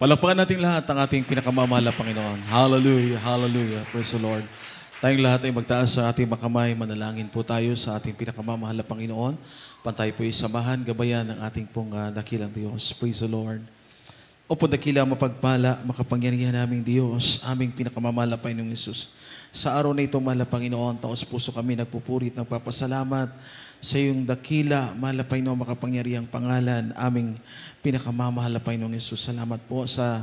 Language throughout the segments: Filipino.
Palakpakan natin lahat ang ating pinakamamahal na Panginoon. Hallelujah, hallelujah. Praise the Lord. Tayong lahat ay magtaas sa ating makamay. Manalangin po tayo sa ating pinakamamahal na Panginoon. Pantay po samahan, gabayan ng ating pong dakilang Diyos. Praise the Lord. Opo dakila, mapagpala, makapangyarihan naming Diyos, aming pinakamamahal na Panginoong Yesus. Sa araw na ito, mahal na Panginoon, taos puso kami nagpupurit, nagpapasalamat sa iyong dakila, mahal na Panginoon, makapangyarihang pangalan, aming pinakamamahal na Panginoong Yesus. Salamat po sa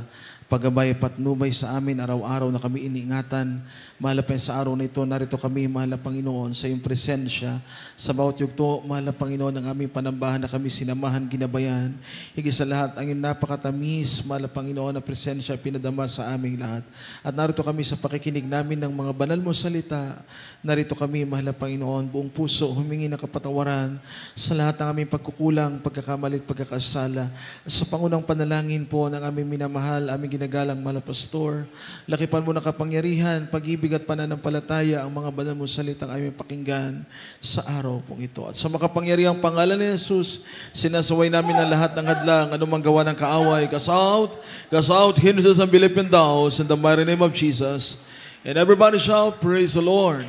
paggabay at patnubay sa amin araw-araw na kami iniingatan. Mahal na Panginoon, sa araw na ito, narito kami, mahal na Panginoon, sa iyong presensya. Sa bawat yugto, mahal na Panginoon, ang aming panambahan na kami sinamahan, ginabayan. Higit sa lahat, ang iyong napakatamis, mahal na Panginoon, na presensya pinadama sa aming lahat. At narito kami sa pakikinig namin ng mga banal mo salita. Narito kami, mahal na Panginoon, buong puso, humingi ng kapatawaran sa lahat ng aming pagkukulang, pagkakamalit, pagkakasala. Sa pangunang panalangin po ng aming minamahal, aming ginagalang mahal na pastor, lakipan mo ng kapangyarihan, pag-ibig at pananampalataya ang mga banal mo salitang aming pakinggan sa araw pong ito. At sa makapangyarihang pangalan ni Jesus, sinasaway namin ang lahat ng hadlang, anumang gawa ng kaaway. Cast out, hindrances and Philippine doubts in the mighty name of Jesus. And everybody shout, praise the Lord.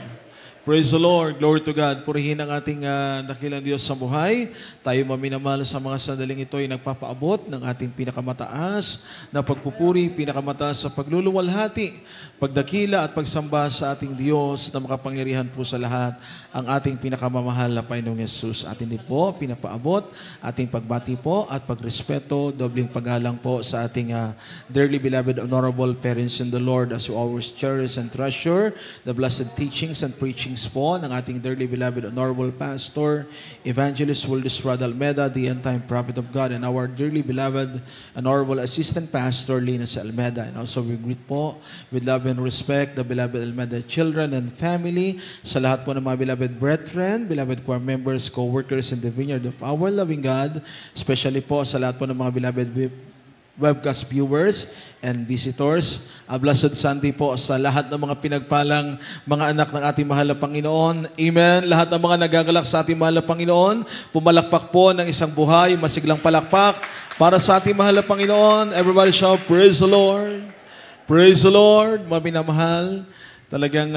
Praise the Lord. Glory to God. Purihin ang ating dakilang Diyos sa buhay. Tayo maminamahal sa mga sandaling ito ay nagpapaabot ng ating pinakamataas na pagpupuri, pinakamataas sa pagluluwalhati, pagdakila at pagsamba sa ating Diyos na makapangyarihan po sa lahat, ang ating pinakamamahal na Panginoong Yesus. Atin din po pinapaabot, ating pagbati po at pagrespeto, dobling paggalang po sa ating dearly beloved honorable parents in the Lord, as we always cherish and treasure the blessed teachings and preaching po ng ating dearly beloved honorable pastor, Evangelist Wildis Rod Almeda, the end-time prophet of God, and our dearly beloved honorable assistant pastor, Linus Almeda. And also we greet po with love and respect the beloved Almeda children and family, sa lahat po ng mga beloved brethren, beloved choir members, co-workers in the vineyard of our loving God, especially po sa lahat po ng mga beloved webcast viewers and visitors. A blessed Sunday po sa lahat ng mga pinagpalang mga anak ng ating mahal na Panginoon. Amen. Lahat ng mga nagagalak sa ating mahal na Panginoon, pumalakpak po ng isang buhay, masiglang palakpak para sa ating mahal na Panginoon. Everybody shout, praise the Lord. Praise the Lord. Mga minamahal, talagang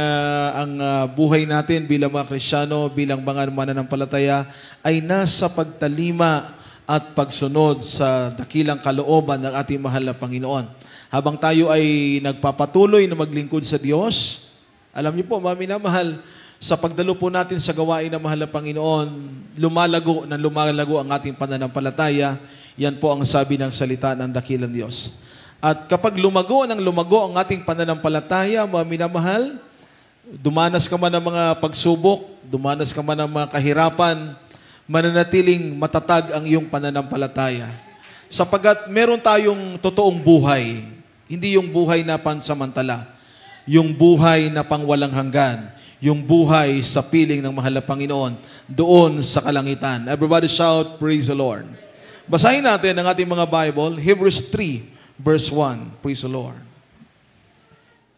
ang buhay natin bilang mga Kristiyano, bilang mga mananampalataya ay nasa pagtalima at pagsunod sa dakilang kalooban ng ating mahal na Panginoon. Habang tayo ay nagpapatuloy na maglingkod sa Diyos, alam niyo po, mga minamahal, sa pagdalo po natin sa gawain ng mahal na Panginoon, lumalago ang ating pananampalataya. Yan po ang sabi ng salita ng dakilang Diyos. At kapag lumago ang ating pananampalataya, mga minamahal, dumanas ka man ng mga pagsubok, dumanas ka man ng mga kahirapan, mananatiling matatag ang iyong pananampalataya. Sapagat meron tayong totoong buhay, hindi yung buhay na pansamantala, yung buhay na pangwalang hanggan, yung buhay sa piling ng mahal na Panginoon, doon sa kalangitan. Everybody shout, praise the Lord. Basahin natin ang ating mga Bible, Hebrews 3, verse 1. Praise the Lord.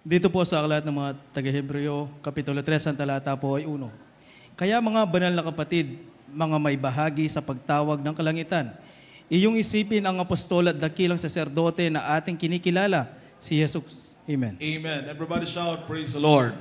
Dito po sa aklat ng mga taga-Hebreo, Kapitulo 3, ang talata po ay 1. Kaya mga banal na kapatid, mga may bahagi sa pagtawag ng kalangitan, iyong isipin ang apostol at dakilang saserdote na ating kinikilala, si Jesus. Amen. Amen. Everybody shout, praise the Lord.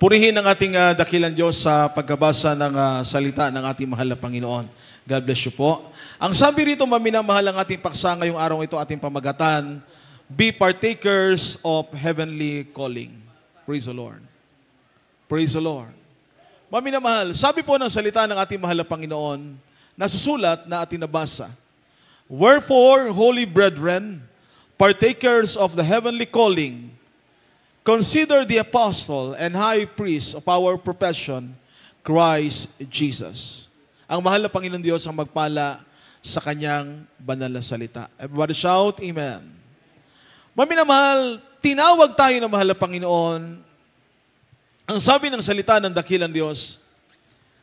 Purihin ang ating dakilang Diyos sa pagkabasa ng salita ng ating mahal na Panginoon. God bless you po. Ang sabi rito, maminamahal ang ating paksa ngayong araw ito, ating pamagatan, be partakers of heavenly calling. Praise the Lord. Praise the Lord. Maminamahal, sabi po ng salita ng ating mahal na Panginoon, nasusulat na ating nabasa, wherefore, holy brethren, partakers of the heavenly calling, consider the apostle and high priest of our profession, Christ Jesus. Ang mahal na Panginoon Diyos ang magpala sa kanyang banal na salita. Everybody shout, amen. Maminamahal, tinawag tayo ng mahal na Panginoon. Ang sabi ng salita ng dakilang Diyos,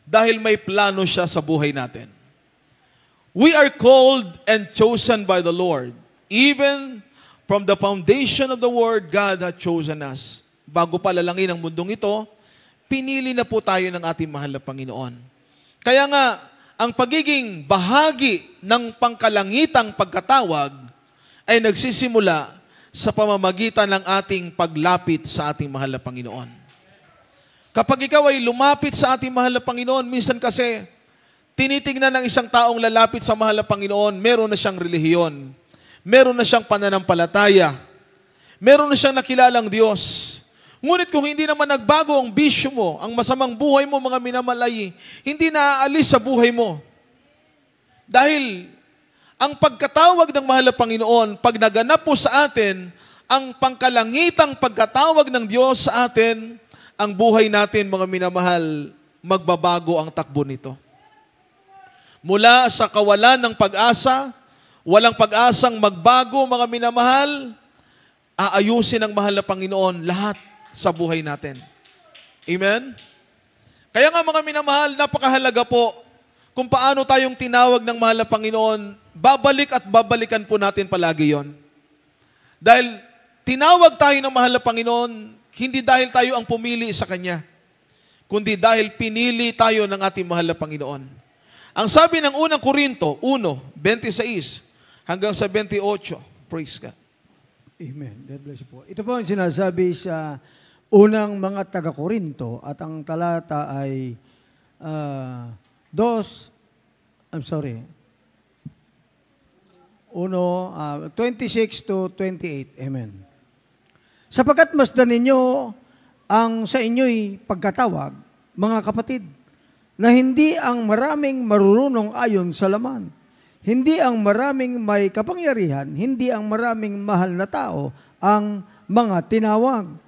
dahil may plano siya sa buhay natin. We are called and chosen by the Lord. Even from the foundation of the world, God had chosen us. Bago palalangin ang mundong ito, pinili na po tayo ng ating mahal na Panginoon. Kaya nga, ang pagiging bahagi ng pangkalangitang pagkatawag ay nagsisimula sa pamamagitan ng ating paglapit sa ating mahal na Panginoon. Kapag ikaw ay lumapit sa ating mahal na Panginoon, minsan kasi tinitingnan ng isang taong lalapit sa mahal na Panginoon, meron na siyang relihiyon, meron na siyang pananampalataya, meron na siyang nakilalang Diyos. Ngunit kung hindi naman nagbago ang bisyo mo, ang masamang buhay mo, mga minamalay, hindi naaalis sa buhay mo. Dahil ang pagkatawag ng mahal na Panginoon, pag naganap po sa atin, ang pangkalangitang pagkatawag ng Diyos sa atin, ang buhay natin, mga minamahal, magbabago ang takbo nito. Mula sa kawalan ng pag-asa, walang pag-asang magbago, mga minamahal, aayusin ng mahal na Panginoon lahat sa buhay natin. Amen? Kaya nga mga minamahal, napakahalaga po kung paano tayong tinawag ng mahal na Panginoon, babalik at babalikan po natin palagi yon. Dahil tinawag tayo ng mahal na Panginoon, hindi dahil tayo ang pumili sa Kanya, kundi dahil pinili tayo ng ating mahal na Panginoon. Ang sabi ng unang Korinto 1:26 hanggang sa 28, praise God. Amen. God bless you po. Ito po ang sinasabi sa unang mga taga-Korinto at ang talata ay 26 to 28. Amen. Sapagkat masdan ninyo ang sa inyo'y pagkatawag, mga kapatid, na hindi ang maraming marurunong ayon sa laman, hindi ang maraming may kapangyarihan, hindi ang maraming mahal na tao ang mga tinawag,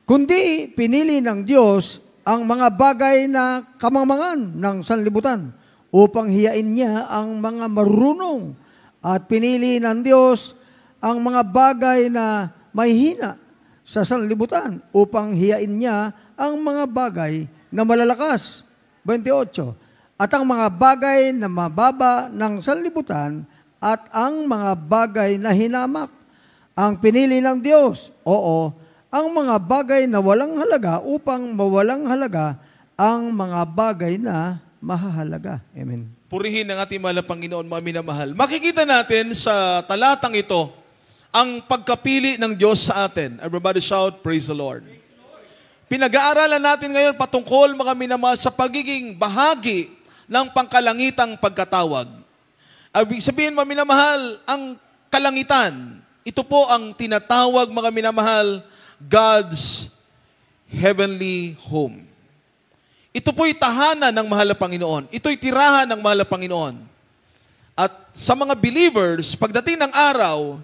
kundi pinili ng Diyos ang mga bagay na kamangmangan ng sanlibutan upang hiyain niya ang mga marurunong, at pinili ng Diyos ang mga bagay na may hina sa sanlibutan upang hiyain niya ang mga bagay na malalakas. 28. At ang mga bagay na mababa ng sanlibutan at ang mga bagay na hinamak ang pinili ng Diyos. Oo, ang mga bagay na walang halaga upang mawalang halaga ang mga bagay na mahahalaga. Amen. Purihin ang ating mahal na Panginoon, mga minamahal. Makikita natin sa talatang ito ang pagkapili ng Diyos sa atin. Everybody shout, praise the Lord. Pinag-aaralan natin ngayon patungkol, mga minamahal, sa pagiging bahagi ng pangkalangitang pagkatawag. Ibig sabihin, mga minamahal, ang kalangitan, ito po ang tinatawag, mga minamahal, God's heavenly home. Ito po'y tahanan ng mahal na Panginoon. Ito'y tirahan ng mahal na Panginoon. At sa mga believers, pagdating ng araw,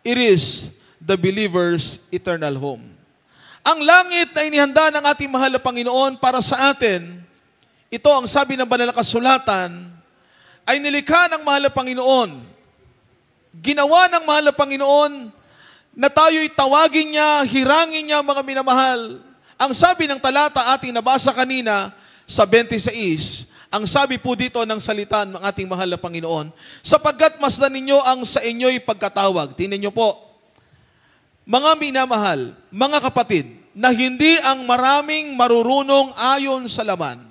it is the believer's eternal home. Ang langit na inihanda ng ating mahal na Panginoon para sa atin, ito ang sabi ng banal na kasulatan, ay nilikha ng mahal na Panginoon. Ginawa ng mahal na Panginoon na tayo'y tawagin niya, hirangin niya, mga minamahal. Ang sabi ng talata ating nabasa kanina sa 26, ang sabi po dito ng salita ng ating mahal na Panginoon, sapagkat masdan ninyo ang sa inyo'y pagkatawag. Tingnan niyo po, mga minamahal, mga kapatid, na hindi ang maraming marurunong ayon sa laman,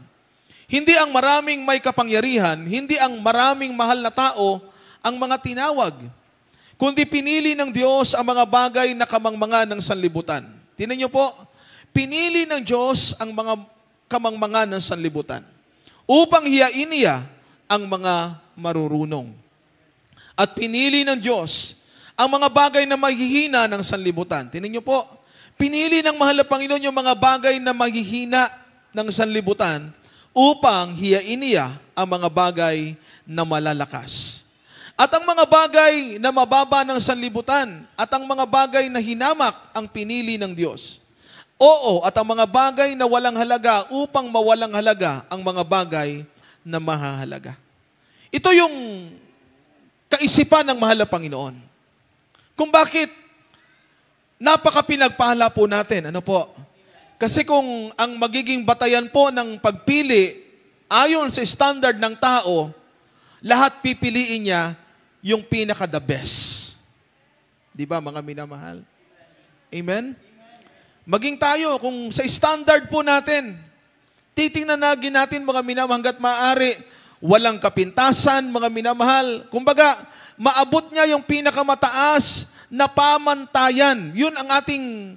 hindi ang maraming may kapangyarihan, hindi ang maraming mahal na tao ang mga tinawag, kundi pinili ng Diyos ang mga bagay na kamangmangan ng sanlibutan. Tingnan niyo po, pinili ng Diyos ang mga kamangmangan ng sanlibutan upang hiyain niya ang mga marurunong. At pinili ng Diyos ang mga bagay na mahihina ng sanlibutan. Tingnan niyo po, pinili ng mahal na Panginoon yung mga bagay na mahihina ng sanlibutan upang hiyain niya ang mga bagay na malalakas. At ang mga bagay na mababa ng sanlibutan at ang mga bagay na hinamak ang pinili ng Diyos. Oo, at ang mga bagay na walang halaga upang mawalang halaga ang mga bagay na mahahalaga. Ito yung kaisipan ng mahal na Panginoon. Kung bakit napaka-pinagpala po natin. Ano po? Kasi kung ang magiging batayan po ng pagpili ayon sa standard ng tao, lahat pipiliin niya yung pinaka-the best. Di ba, mga minamahal? Amen? Maging tayo, kung sa standard po natin, titingnan natin, mga minamahal, hanggat maaari, walang kapintasan, mga minamahal. Kumbaga, maabot niya yung pinakamataas na pamantayan. Yun ang ating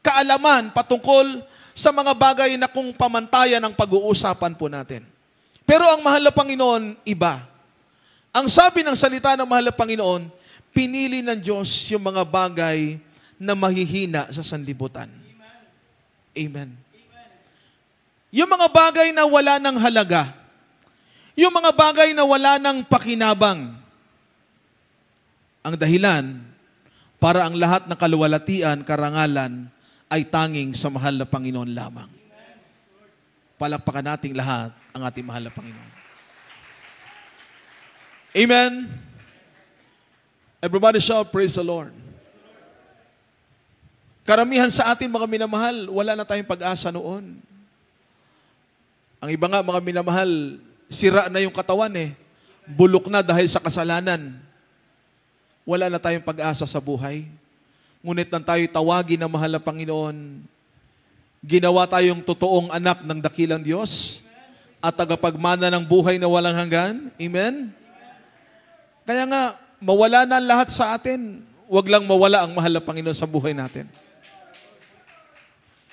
kaalaman patungkol sa mga bagay na kung pamantayan ang pag-uusapan po natin. Pero ang mahal na Panginoon, iba. Ang sabi ng salita ng mahal na Panginoon, pinili ng Diyos yung mga bagay na mahihina sa sanlibutan. Amen. Yung mga bagay na wala ng halaga, yung mga bagay na wala ng pakinabang, ang dahilan para ang lahat ng kaluwalhatian, karangalan, ay tanging sa mahal na Panginoon lamang. Palakpakan nating lahat ang ating mahal na Panginoon. Amen. Everybody shout, praise the Lord. Karamihan sa atin mga minamahal, wala na tayong pag-asa noon. Ang iba nga mga minamahal, sira na yung katawan bulok na dahil sa kasalanan. Wala na tayong pag-asa sa buhay. Ngunit nang tayo tawagin ng mahal na Panginoon, ginawa tayong totoong anak ng dakilang Diyos at tagapagmana ng buhay na walang hanggan. Amen? Kaya nga, mawala na lahat sa atin. Huwag lang mawala ang mahal na Panginoon sa buhay natin.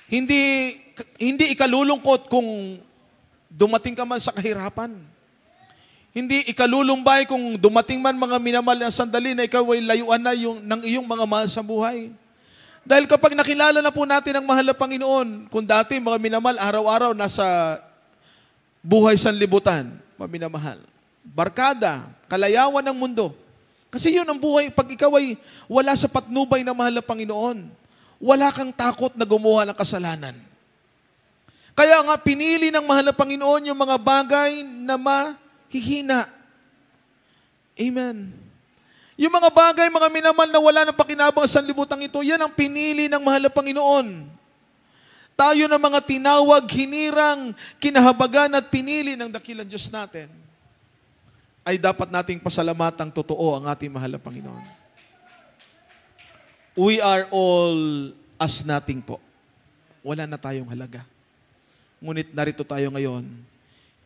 Hindi ikalulungkot kung dumating ka man sa kahirapan. Hindi ikalulumbay kung dumating man mga minamahal na sandali na ikaw ay layuan na ng iyong mga mahal sa buhay. Dahil kapag nakilala na po natin ang mahal na Panginoon, kung dati mga minamahal, araw-araw nasa buhay sanlibutan, mga minamahal, barkada, kalayawan ng mundo. Kasi yun ang buhay, pag ikaw ay wala sa patnubay ng mahal na Panginoon, wala kang takot na gumawa ng kasalanan. Kaya nga pinili ng mahal na Panginoon yung mga bagay na mahihina. Amen. Yung mga bagay, mga minamahal na wala ng pakinabang sa sanlibutan ito, yan ang pinili ng mahal na Panginoon. Tayo na mga tinawag, hinirang, kinahabagan at pinili ng dakilang Diyos natin, ay dapat nating pasalamatang totoo ang ating mahal na Panginoon. We are all as nothing po. Wala na tayong halaga. Ngunit narito tayo ngayon,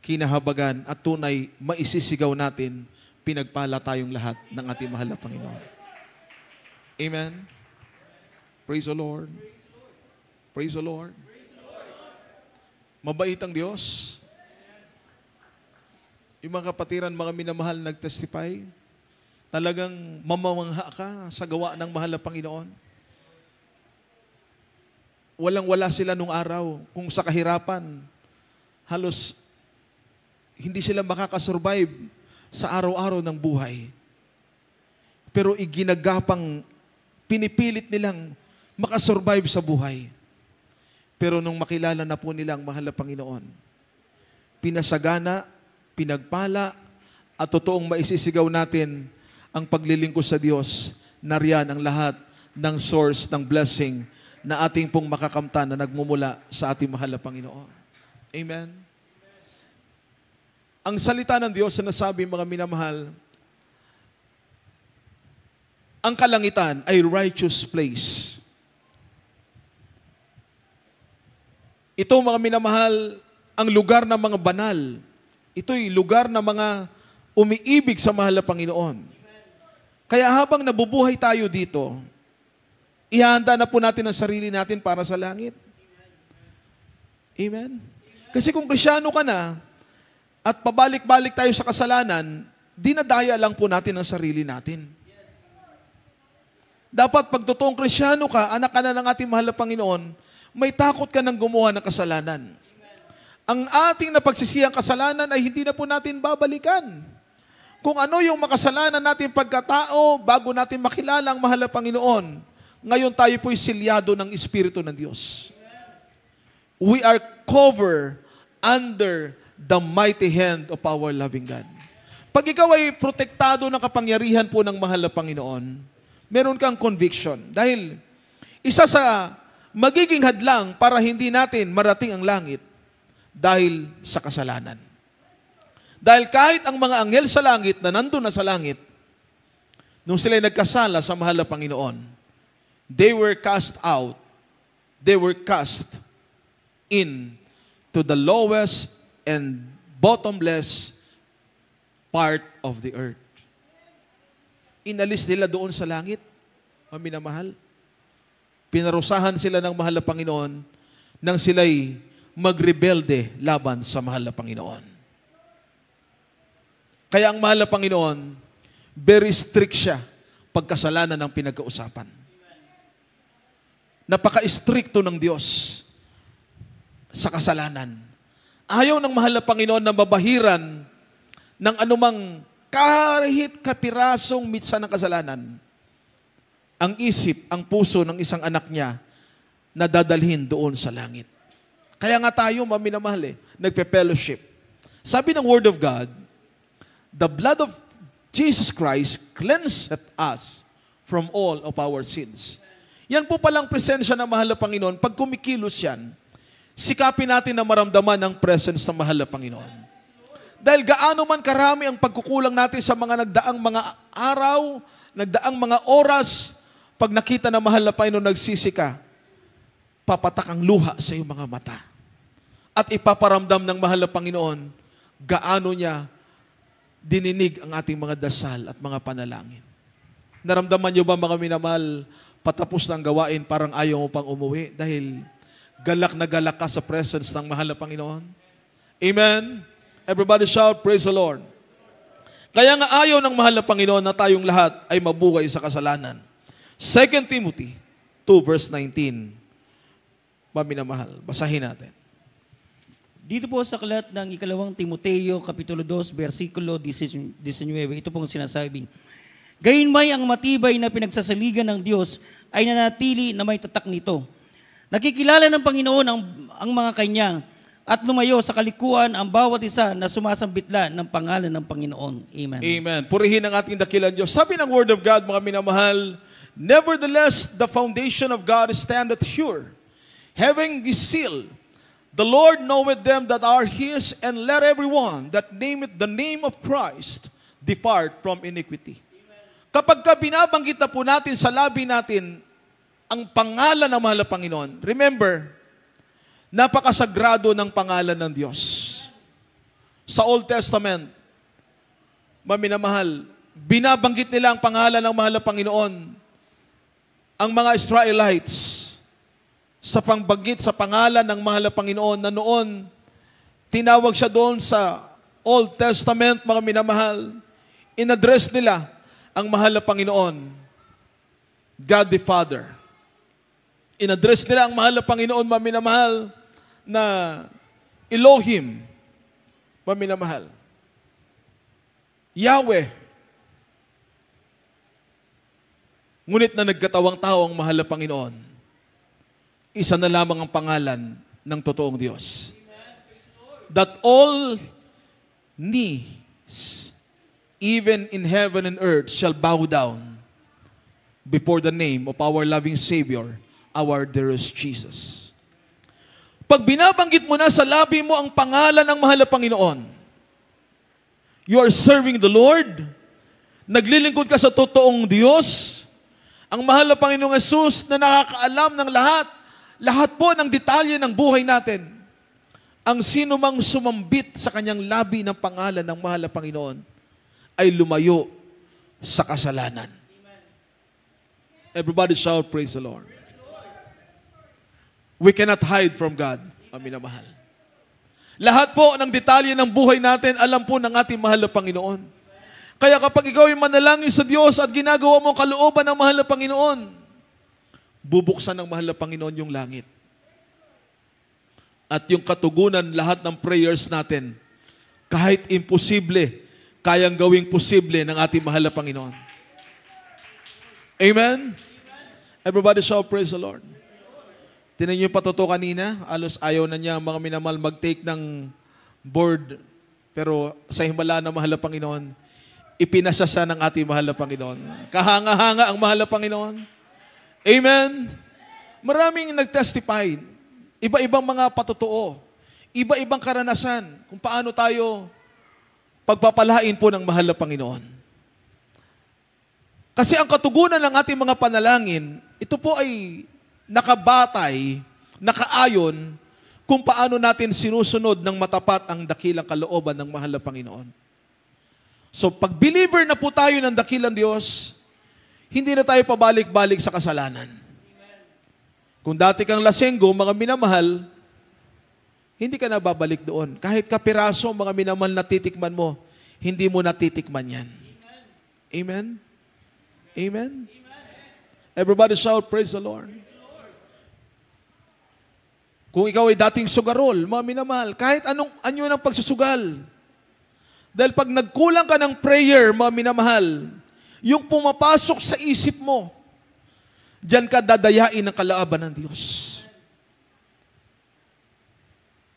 kinahabagan at tunay maisisigaw natin, pinagpala tayong lahat ng ating mahal na Panginoon. Amen? Praise the Lord. Praise the Lord. Mabait ang Diyos. Yung mga kapatiran, mga minamahal nag-testify, talagang mamamangha ka sa gawa ng mahal na Panginoon. Walang-wala sila nung araw. Kung sa kahirapan, halos hindi sila makakasurvive sa araw-araw ng buhay. Pero iginagapang, pinipilit nilang makasurvive sa buhay. Pero nung makilala na po nila ang mahal na Panginoon, pinasagana, pinagpala, at totoong maisisigaw natin ang paglilingkod sa Diyos, nariyan ang lahat ng source ng blessing na ating pong makakamtan na nagmumula sa ating mahal na Panginoon. Amen? Ang salita ng Diyos na nasabi, mga minamahal, ang kalangitan ay righteous place. Ito, mga minamahal, ang lugar ng mga banal. Ito'y lugar ng mga umiibig sa mahal na Panginoon. Kaya habang nabubuhay tayo dito, ihanda na po natin ang sarili natin para sa langit. Amen? Kasi kung Kristyano ka na, at pabalik-balik tayo sa kasalanan, dinadaya lang po natin ang sarili natin. Dapat pag totoong Kristyano ka, anak ka na ng ating mahal na Panginoon, may takot ka ng gumawa ng kasalanan. Ang ating napagsisiyang kasalanan ay hindi na po natin babalikan. Kung ano yung makasalanan natin pagkatao, bago natin makilala ang mahal na Panginoon, ngayon tayo po'y silyado ng Espiritu ng Diyos. We are covered under the mighty hand of our loving God. Pag ikaw ay protektado ng kapangyarihan po ng mahal na Panginoon, meron kang conviction. Dahil isa sa magiging hadlang para hindi natin marating ang langit dahil sa kasalanan. Dahil kahit ang mga anghel sa langit na nandun na sa langit, nung sila'y nagkasala sa mahal na Panginoon, they were cast out. They were cast in to the lowest and bottomless part of the earth. inalis nila doon sa langit, mga minamahal. Pinarusahan sila ng mahal na Panginoon nang sila'y magrebelde laban sa mahal na Panginoon. Kaya ang mahal na Panginoon, very strict siya pagkasalanan ng pinagkausapan. Napaka-stricto ng Diyos sa kasalanan. Ayaw ng mahal na Panginoon na mabahiran ng anumang kahit kapirasong mitsa ng kasalanan ang isip, ang puso ng isang anak niya na dadalhin doon sa langit. Kaya nga tayo, maminamahal nagpe-fellowship. Sabi ng Word of God, the blood of Jesus Christ cleanseth us from all of our sins. Yan po palang presensya ng mahal na Panginoon. Pag kumikilos yan, sikapin natin na maramdaman ang presence ng mahal na Panginoon. Dahil gaano man karami ang pagkukulang natin sa mga nagdaang mga araw, nagdaang mga oras, pag nakita na mahal na Panginoon nagsisika, papatak ang luha sa iyong mga mata. At ipaparamdam ng mahal na Panginoon, gaano niya dininig ang ating mga dasal at mga panalangin. Naramdaman niyo ba mga minamahal, patapos ng gawain, parang ayaw mo pang umuwi dahil galak na galak ka sa presence ng mahal na Panginoon? Amen? Everybody shout, praise the Lord. Kaya nga ayaw ng mahal na Panginoon na tayong lahat ay mabuhay sa kasalanan. 2 Timothy 2 verse 19. Maminamahal, basahin natin. Dito po sa aklat ng ikalawang Timoteo, Kapitulo 2, versikulo 19, ito pong sinasabing, gayunmay ang matibay na pinagsasaligan ng Diyos ay nanatili na may tatak nito. Nakikilala ng Panginoon ang mga kanyang at lumayo sa kalikuan ang bawat isa na sumasambitla ng pangalan ng Panginoon. Amen. Amen. Purihin ang ating dakilang Diyos. Sabi ng Word of God, mga minamahal, nevertheless, the foundation of God standeth sure, having this seal, the Lord knoweth them that are His, and let everyone that nameth the name of Christ depart from iniquity. Kapag binabanggit na po natin sa labi natin ang pangalan ng mahal na Panginoon, remember, napakasagrado ng pangalan ng Diyos. Sa Old Testament, maminamahal, binabanggit nila ang pangalan ng mahal na Panginoon. Ang mga Israelites, sa pangbanggit sa pangalan ng mahal na Panginoon na noon, tinawag siya doon sa Old Testament, mga minamahal, in-address nila ang mahal na Panginoon, God the Father. In-address nila ang mahal na Panginoon, mga minamahal, na Elohim, mga minamahal. Yahweh. Ngunit na nagkatawang tao ang mahal na Panginoon, isa na lamang ang pangalan ng totoong Diyos. That all knees, even in heaven and earth, shall bow down before the name of our loving Savior, our dearest Jesus. Pag binabanggit mo na sa labi mo ang pangalan ng mahal na Panginoon, you are serving the Lord, naglilingkod ka sa totoong Diyos, ang mahal na Panginoong Jesus na nakakaalam ng lahat po ng detalye ng buhay natin. Ang sino mang sumambit sa kanyang labi ng pangalan ng mahal na Panginoon ay lumayo sa kasalanan. Everybody shout, praise the Lord. We cannot hide from God, minamahal. Lahat po ng detalye ng buhay natin, alam po ng ating mahal na Panginoon. Kaya kapag ikaw ay manalangin sa Diyos at ginagawa mo ang kalooban ng mahal na Panginoon, bubuksan ng mahal na Panginoon yung langit. At yung katugunan lahat ng prayers natin, kahit imposible, kayang gawing posible ng ating mahal na Panginoon. Amen? Everybody shout, praise the Lord. Tinan niyo yung patuto kanina, alos ayaw na niya mga minamahal mag-take ng board, pero sa himala ng mahal na Panginoon, ipinasa siya ng ating mahal na Panginoon. Kahanga-hanga ang mahal na Panginoon. Amen? Maraming nag-testify. Iba-ibang mga patotoo. Iba-ibang karanasan kung paano tayo pagpapalain po ng mahal na Panginoon. Kasi ang katugunan ng ating mga panalangin, ito po ay nakabatay, nakaayon kung paano natin sinusunod ng matapat ang dakilang kalooban ng mahal na Panginoon. So, pag believer na po tayo ng dakilang Diyos, hindi na tayo pabalik-balik sa kasalanan. Kung dati kang lasenggo, mga minamahal, hindi ka na babalik doon. Kahit kapiraso, mga minamahal na titikman mo, hindi mo natitikman yan. Amen? Amen? Everybody shout, praise the Lord. Kung ikaw ay dating sugarol, mga minamahal, kahit anyo ng pagsusugal, dahil pag nagkulang ka ng prayer, mga minamahal, yung pumapasok sa isip mo, diyan ka dadayain ng kalooban ng Diyos.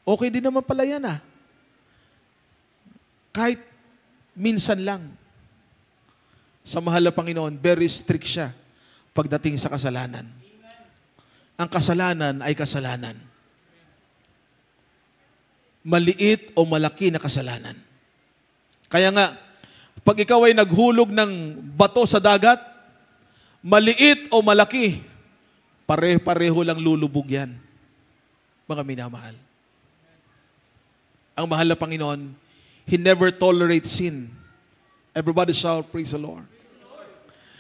Okay din naman pala yan Kahit minsan lang. Sa mahal na Panginoon, very strict siya pagdating sa kasalanan. Ang kasalanan ay kasalanan. Maliit o malaki na kasalanan. Kaya nga, pag ikaw ay naghulog ng bato sa dagat, maliit o malaki, pare-pareho lang lulubog yan. Mga minamahal. Ang mahal na Panginoon, He never tolerates sin. Everybody shout, praise the Lord.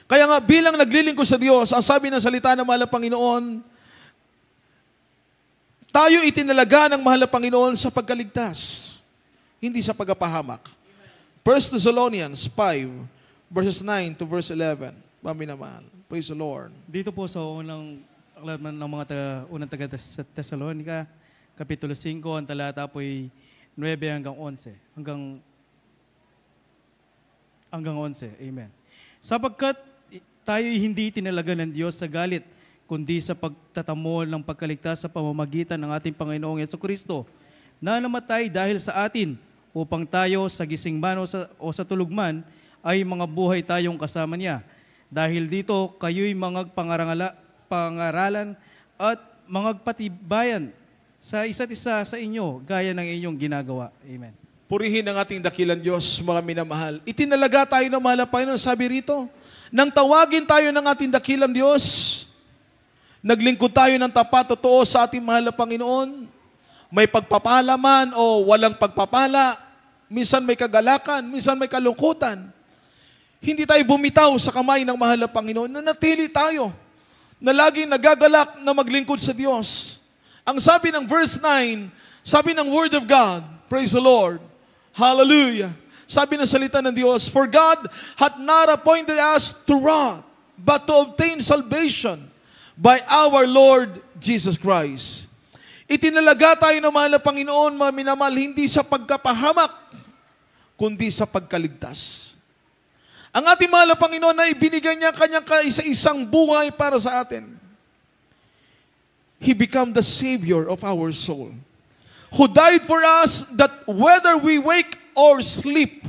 Kaya nga, bilang naglilingkod sa Diyos, ang sabi ng salita ng mahal na Panginoon, tayo itinalaga ng mahal na Panginoon sa pagkaligtas, hindi sa pagpapahamak. 1 Thessalonians 5, verses 9 to verse 11. Mami naman. Praise the Lord. Dito po sa unang aklat ng mga unang taga Thessalonica, Kapitulo 5, ang talata po ay 9 hanggang 11. Hanggang 11. Amen. Sapagkat tayo'y hindi tinalaga ng Diyos sa galit, kundi sa pagtatamol ng pagkaligtas sa pamamagitan ng ating Panginoong Jesucristo, na namatay dahil sa atin, upang tayo sa gising man o sa tulog man, ay mga buhay tayong kasama niya. Dahil dito, kayo'y mga pangaralan at mga patibayan sa isa't isa sa inyo, gaya ng inyong ginagawa. Amen. Purihin ang ating dakilang Diyos, mga minamahal. Itinalaga tayo ng mahal na Panginoon, sabi rito, nang tawagin tayo ng ating dakilang Diyos, naglingkod tayo ng tapat, totoo sa ating mahal na Panginoon, may pagpapala man o walang pagpapala, minsan may kagalakan, minsan may kalungkutan. Hindi tayo bumitaw sa kamay ng mahal na Panginoon, nanatili tayo na laging nagagalak na maglingkod sa Diyos. Ang sabi ng verse 9, sabi ng Word of God, praise the Lord, hallelujah. Sabi ng salita ng Diyos, for God hath not appointed us to wrath, but to obtain salvation by our Lord Jesus Christ. Itinalaga tayo ng mahal na Panginoon, mga minamahal, hindi sa pagkapahamak, kundi sa pagkaligtas. Ang ating mahal na Panginoon ay binigyan niya kanyang kaisa-isang buhay para sa atin. He became the Savior of our soul, who died for us that whether we wake or sleep,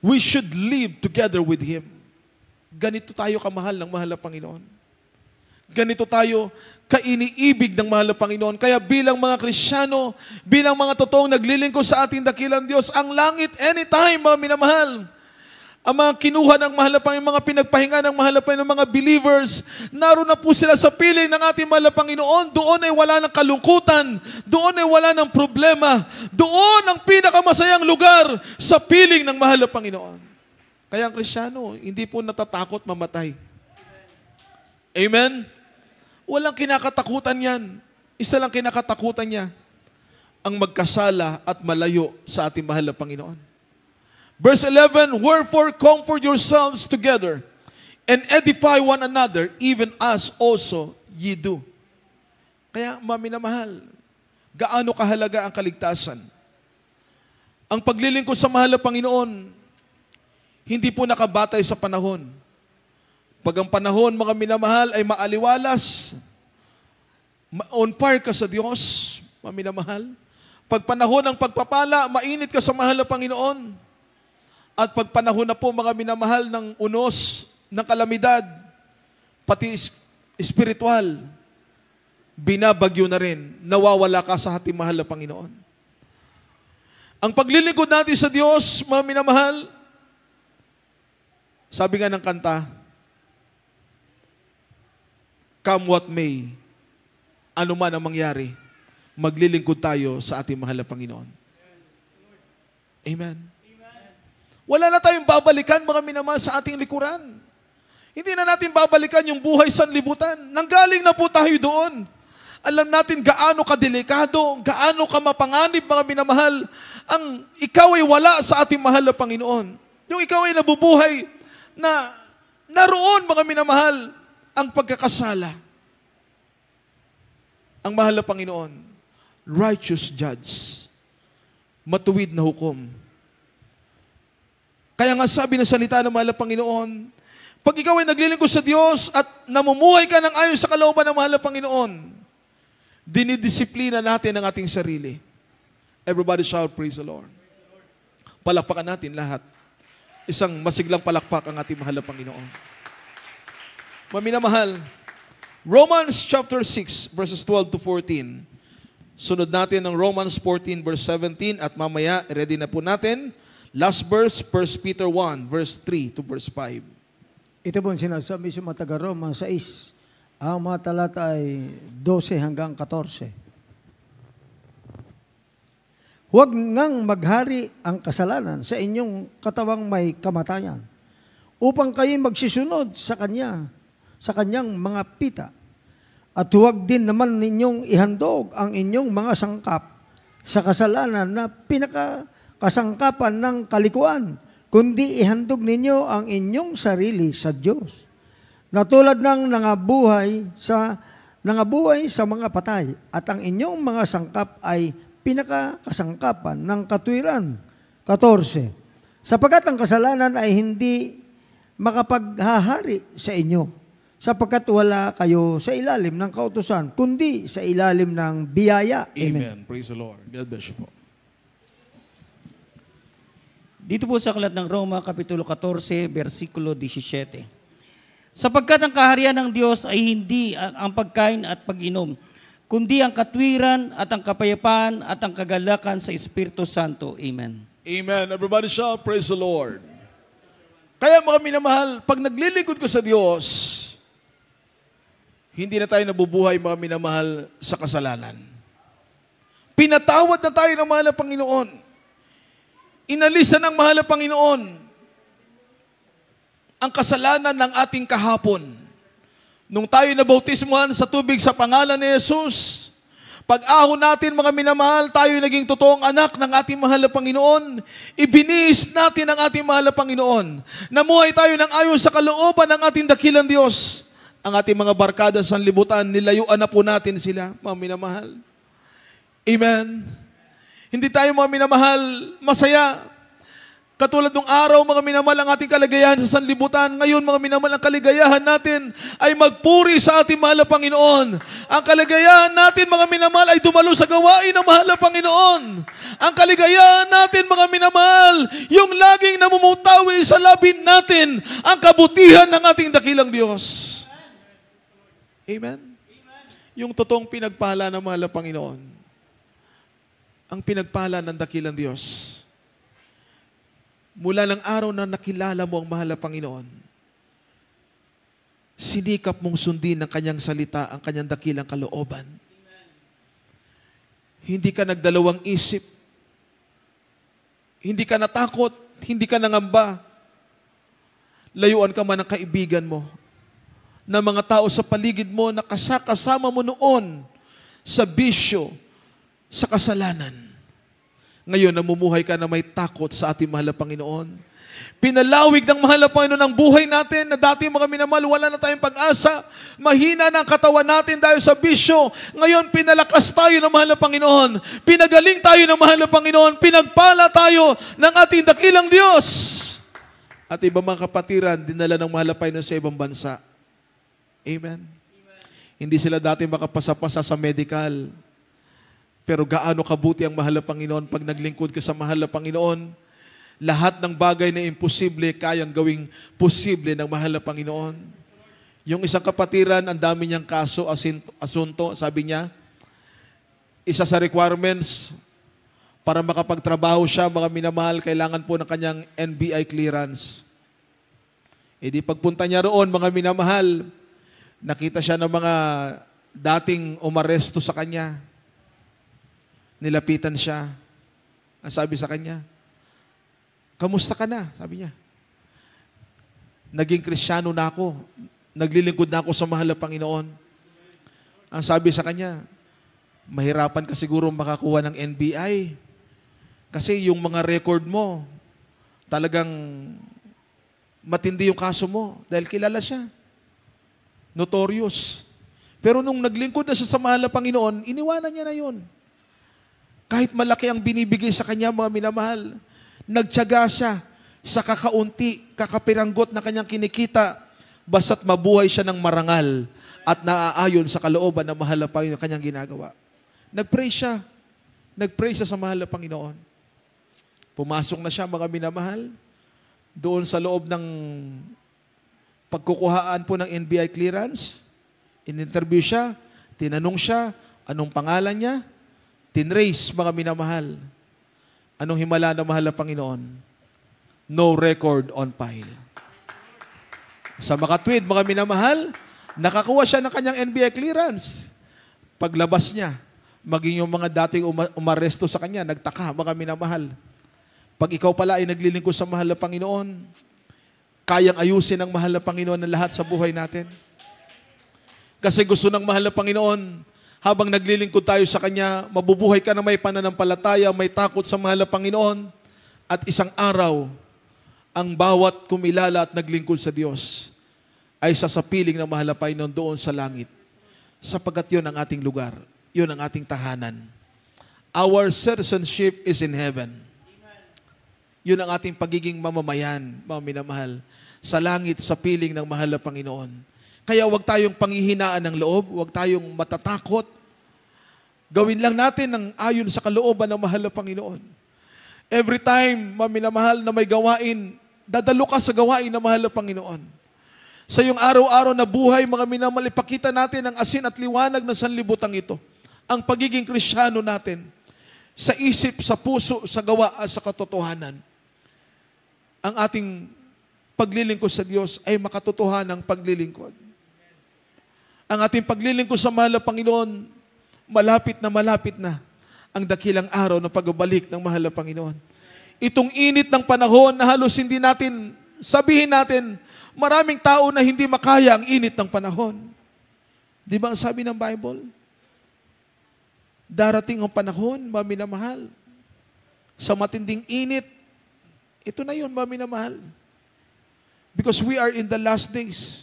we should live together with Him. Ganito tayo kamahal ng mahal na Panginoon. Ganito tayo kainiibig ng mahal na Panginoon. Kaya bilang mga Kristiyano, bilang mga totoong naglilingkod sa ating dakilang Diyos, ang langit anytime, mga minamahal, ang mga kinuha ng mahal na Panginoon, mga pinagpahinga ng mahal na Panginoon, mga believers, naroon na po sila sa piling ng ating mahal na Panginoon. Doon ay wala ng kalungkutan, doon ay wala ng problema, doon ang pinakamasayang lugar sa piling ng mahal na Panginoon. Kaya ang Kristiyano, hindi po natatakot mamatay. Amen? Walang kinakatakutan yan. Isa lang kinakatakutan niya, ang magkasala at malayo sa ating mahal na Panginoon. Verse 11, wherefore comfort yourselves together and edify one another, even as also ye do. Kaya, maminamahal, gaano kahalaga ang kaligtasan? Ang paglilingkod sa mahal na Panginoon, hindi po nakabatay sa panahon. Pag ang panahon, mga minamahal, ay maaliwalas, on fire ka sa Diyos, mga minamahal. Pag panahon ng pagpapala, mainit ka sa mahal na Panginoon. At pag panahon na po, mga minamahal, ng unos, ng kalamidad, pati espiritual, binabagyo na rin, nawawala ka sa ating mahal na Panginoon. Ang paglilingkod natin sa Diyos, mga minamahal, sabi nga ng kanta, come what may, ano man ang mangyari, maglilingkod tayo sa ating mahal na Panginoon. Amen. Wala na tayong babalikan, mga minamahal, sa ating likuran. Hindi na natin babalikan yung buhay sanlibutan. Nanggaling na po tayo doon. Alam natin gaano kadelikado, gaano kamapanganib, mga minamahal, ang ikaw ay wala sa ating mahal na Panginoon. Yung ikaw ay nabubuhay na naroon, mga minamahal, ang pagkakasala. Ang mahal na Panginoon, righteous judge, matuwid na hukom. Kaya nga sabi ng salita ng mahal na Panginoon, pag ikaw ay naglilingkod sa Diyos at namumuhay ka ng ayon sa kalooban ng mahal na Panginoon, dinidisiplina natin ang ating sarili. Everybody shout, praise the Lord. Palakpakan natin lahat. Isang masiglang palakpak ang ating mahal na Panginoon. Maminamahal, Romans chapter 6, verses 12 to 14. Sunod natin ng Romans 14, verse 17, at mamaya, ready na po natin. Last verse, 1 Peter 1, verse 3 to verse 5. Ito po ang sinasabi sa mga taga-Roma 6. Ang mga talata ay 12 hanggang 14. Huwag ngang maghari ang kasalanan sa inyong katawang may kamatayan, upang kayo magsisunod sa Kanya, sa Kanyang mga pita. At huwag din naman ninyong ihandog ang inyong mga sangkap sa kasalanan na pinakakasangkapan ng kalikuan, kundi ihandog ninyo ang inyong sarili sa Diyos, na tulad ng nangabuhay sa mga patay, at ang inyong mga sangkap ay pinakakasangkapan ng katwiran. 14. Sapagkat ang kasalanan ay hindi makapaghahari sa inyo, sapagkat wala kayo sa ilalim ng kautusan, kundi sa ilalim ng biyaya. Amen. Praise the Lord. God bless you po. Dito po sa aklat ng Roma, Kapitulo 14, versikulo 17. Sapagkat ang kaharian ng Diyos ay hindi ang pagkain at pag-inom, kundi ang katwiran at ang kapayapaan at ang kagalakan sa Espiritu Santo. Amen. Amen. Everybody shout, praise the Lord. Kaya mga minamahal, pag naglilingkod ko sa Diyos, hindi na tayo nabubuhay, mga minamahal, sa kasalanan. Pinatawad na tayo ng mahal na Panginoon. Inalis na ng mahal na Panginoon ang kasalanan ng ating kahapon. Nung tayo nabautismuhan sa tubig sa pangalan ni Jesus, pag-ahon natin, mga minamahal, tayo naging totoong anak ng ating mahal na Panginoon. Ibinihis natin ang ating mahal na Panginoon. Namuhay tayo ng ayon sa kalooban ng ating dakilang Diyos. Ang ating mga barkada sa sanlibutan, nilayuan na po natin sila, mga minamahal. Amen. Hindi tayo, mga minamahal, masaya. Katulad nung araw, mga minamahal, ang ating kaligayahan sa sanlibutan. Ngayon, mga minamahal, ang kaligayahan natin ay magpuri sa ating mahal na Panginoon. Ang kaligayahan natin, mga minamahal, ay dumalo sa gawain ng mahal na Panginoon. Ang kaligayahan natin, mga minamahal, yung laging namumutawi sa labin natin ang kabutihan ng ating dakilang Diyos. Amen? Yung totoong pinagpala ng mahal na Panginoon. Ang pinagpala ng dakilang Diyos. Mula ng araw na nakilala mo ang mahal na Panginoon, sinikap mong sundin ang kanyang salita, ang kanyang dakilang kalooban. Hindi ka nagdalawang isip. Hindi ka natakot. Hindi ka nangamba. Layuan ka man ng kaibigan mo, ng mga tao sa paligid mo na kasama mo noon sa bisyo, sa kasalanan. Ngayon, namumuhay ka na may takot sa ating mahal na Panginoon. Pinalawig ng mahal na Panginoon ang buhay natin na dati, mga minamahal, wala na tayong pag-asa. Mahina na ang katawan natin dahil sa bisyo. Ngayon, pinalakas tayo ng mahal na Panginoon. Pinagaling tayo ng mahal na Panginoon. Pinagpala tayo ng ating dakilang Diyos. At ibang mga kapatiran, dinala ng mahal na Panginoon sa ibang bansa. Amen. Hindi sila dati makapasa-pasa sa medical. Pero gaano kabuti ang mahal na Panginoon pag naglingkod ka sa mahal na Panginoon. Lahat ng bagay na imposible, kayang gawing posible ng mahal na Panginoon. Yung isang kapatiran, ang dami niyang kaso, asunto, sabi niya, isa sa requirements para makapagtrabaho siya, mga minamahal, kailangan po ng kanyang NBI clearance. E di pagpunta niya roon, mga minamahal, nakita siya ng mga dating umaresto sa kanya. Nilapitan siya. Ang sabi sa kanya, Kamusta ka na? Sabi niya. Naging Kristiyano na ako. Naglilingkod na ako sa mahal na Panginoon. Ang sabi sa kanya, mahirapan ka siguro makakuha ng NBI. Kasi yung mga record mo, talagang matindi yung kaso mo dahil kilala siya. Notorious. Pero nung naglingkod na siya sa mahal na Panginoon, iniwanan niya na yun. Kahit malaki ang binibigay sa kanya, mga minamahal, nagtiyaga siya sa kakaunti, kakapiranggot na kanyang kinikita, basta't mabuhay siya ng marangal at naaayon sa kalooban ng mahal na Panginoon kanyang ginagawa. Nag-pray siya. Nag-pray siya sa mahal na Panginoon. Pumasok na siya, mga minamahal, doon sa loob ng pagkukuhaan po ng NBI clearance. In-interview siya, tinanong siya, anong pangalan niya? Tinrace, mga minamahal. Anong himala na mahal na Panginoon? No record on file. Sa makatwid, mga minamahal, nakakuha siya ng kanyang NBI clearance. Paglabas niya, maging yung mga dating umaresto sa kanya, nagtaka, mga minamahal. Pag ikaw pala ay naglilingkod sa mahal na Panginoon, kayang ayusin ng mahal na Panginoon ang lahat sa buhay natin. Kasi gusto ng mahal na Panginoon, habang naglilingkod tayo sa Kanya, mabubuhay ka na may pananampalataya, may takot sa mahal na Panginoon, at isang araw, ang bawat kumilala at naglingkod sa Diyos ay sasapiling ng mahal na Panginoon doon sa langit. Sapagkat yun ang ating lugar. Yun ang ating tahanan. Our citizenship is in heaven. Yun ang ating pagiging mamamayan, mga minamahal, sa langit, sa piling ng mahal na Panginoon. Kaya huwag tayong panghihinaan ng loob, huwag tayong matatakot. Gawin lang natin ang ayon sa kalooban ng mahal na Panginoon. Every time, mga minamahal, na may gawain, dadalo ka sa gawain ng mahal na Panginoon. Sa iyong araw-araw na buhay, mga minamahal, ipakita natin ang asin at liwanag ng sanlibutan ito. Ang pagiging Kristiyano natin, sa isip, sa puso, sa gawa, at sa katotohanan. Ang ating paglilingkod sa Diyos ay makatotohanang paglilingkod. Ang ating paglilingkod sa mahal na Panginoon, malapit na ang dakilang araw na pagbabalik ng mahal na Panginoon. Itong init ng panahon na halos hindi natin, sabihin natin, maraming tao na hindi makaya ang init ng panahon. Di ba ang sabi ng Bible? Darating ang panahon, mga minamahal, sa matinding init, ito na yun, mga minamahal. Because we are in the last days.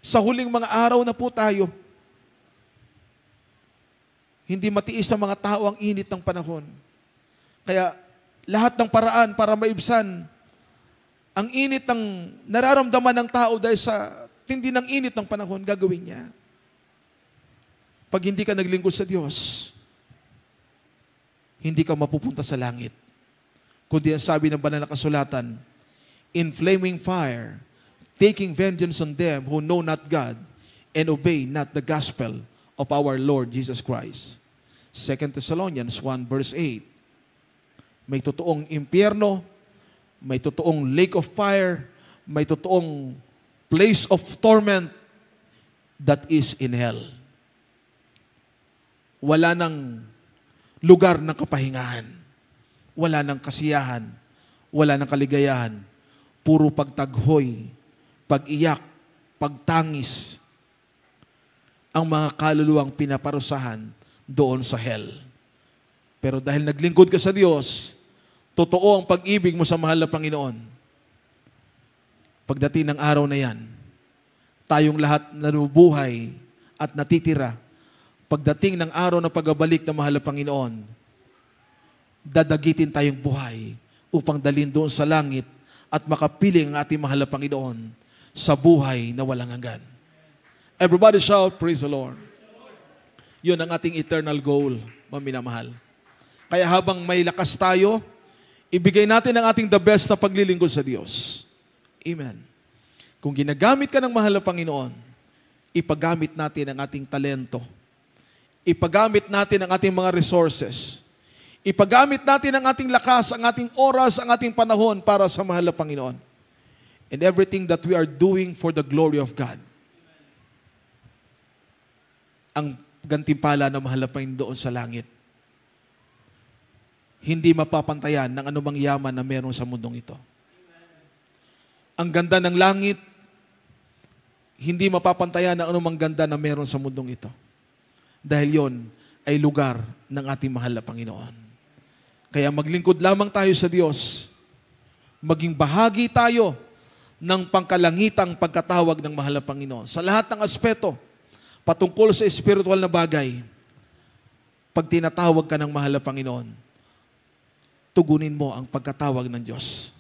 Sa huling mga araw na po tayo, hindi matiis ng mga tao ang init ng panahon. Kaya lahat ng paraan para maibsan ang init ng nararamdaman ng tao dahil sa tindi ng init ng panahon, gagawin niya. Pag hindi ka naglingkod sa Diyos, hindi ka mapupunta sa langit. Kundi ang sabi ng banal na kasulatan, in flaming fire, taking vengeance on them who know not God and obey not the gospel of our Lord Jesus Christ. 2 Thessalonians 1 verse 8. May totoong impyerno, may totoong lake of fire, may totoong place of torment that is in hell. Wala nang lugar ng kapahingahan. Wala nang kasiyahan. Wala nang kaligayahan. Puro pagtaghoy, pag-iyak, pagtangis, ang mga kaluluwang pinaparusahan doon sa hell. Pero dahil naglingkod ka sa Diyos, totoo ang pag-ibig mo sa mahal na Panginoon. Pagdating ng araw na yan, tayong lahat nanubuhay at natitira, pagdating ng araw na pagbabalik ng mahal na Panginoon, dadagitin tayong buhay upang dalhin doon sa langit at makapiling ang ating mahal na Panginoon sa buhay na walang hanggan. Everybody shout, praise the Lord. Yun ang ating eternal goal, mga minamahal. Kaya habang may lakas tayo, ibigay natin ang ating the best na paglilingkod sa Diyos. Amen. Kung ginagamit ka ng mahal na Panginoon, ipagamit natin ang ating talento. Ipagamit natin ang ating mga resources. Ipagamit natin ang ating lakas, ang ating oras, ang ating panahon para sa mahal na Panginoon. And everything that we are doing for the glory of God. Ang gantimpala na mahal na Panginoon sa langit. hindi mapapantayan ng anumang yaman na meron sa mundong ito. Ang ganda ng langit, hindi mapapantayan ng anumang ganda na meron sa mundong ito. Dahil yon ay lugar ng ating mahal na Panginoon. Kaya maglingkod lamang tayo sa Diyos. Maging bahagi tayo ng pangkalangitang pagkatawag ng mahal na Panginoon. Sa lahat ng aspeto, patungkol sa espiritual na bagay, pag tinatawag ka ng mahal na Panginoon, tugunin mo ang pagkatawag ng Diyos.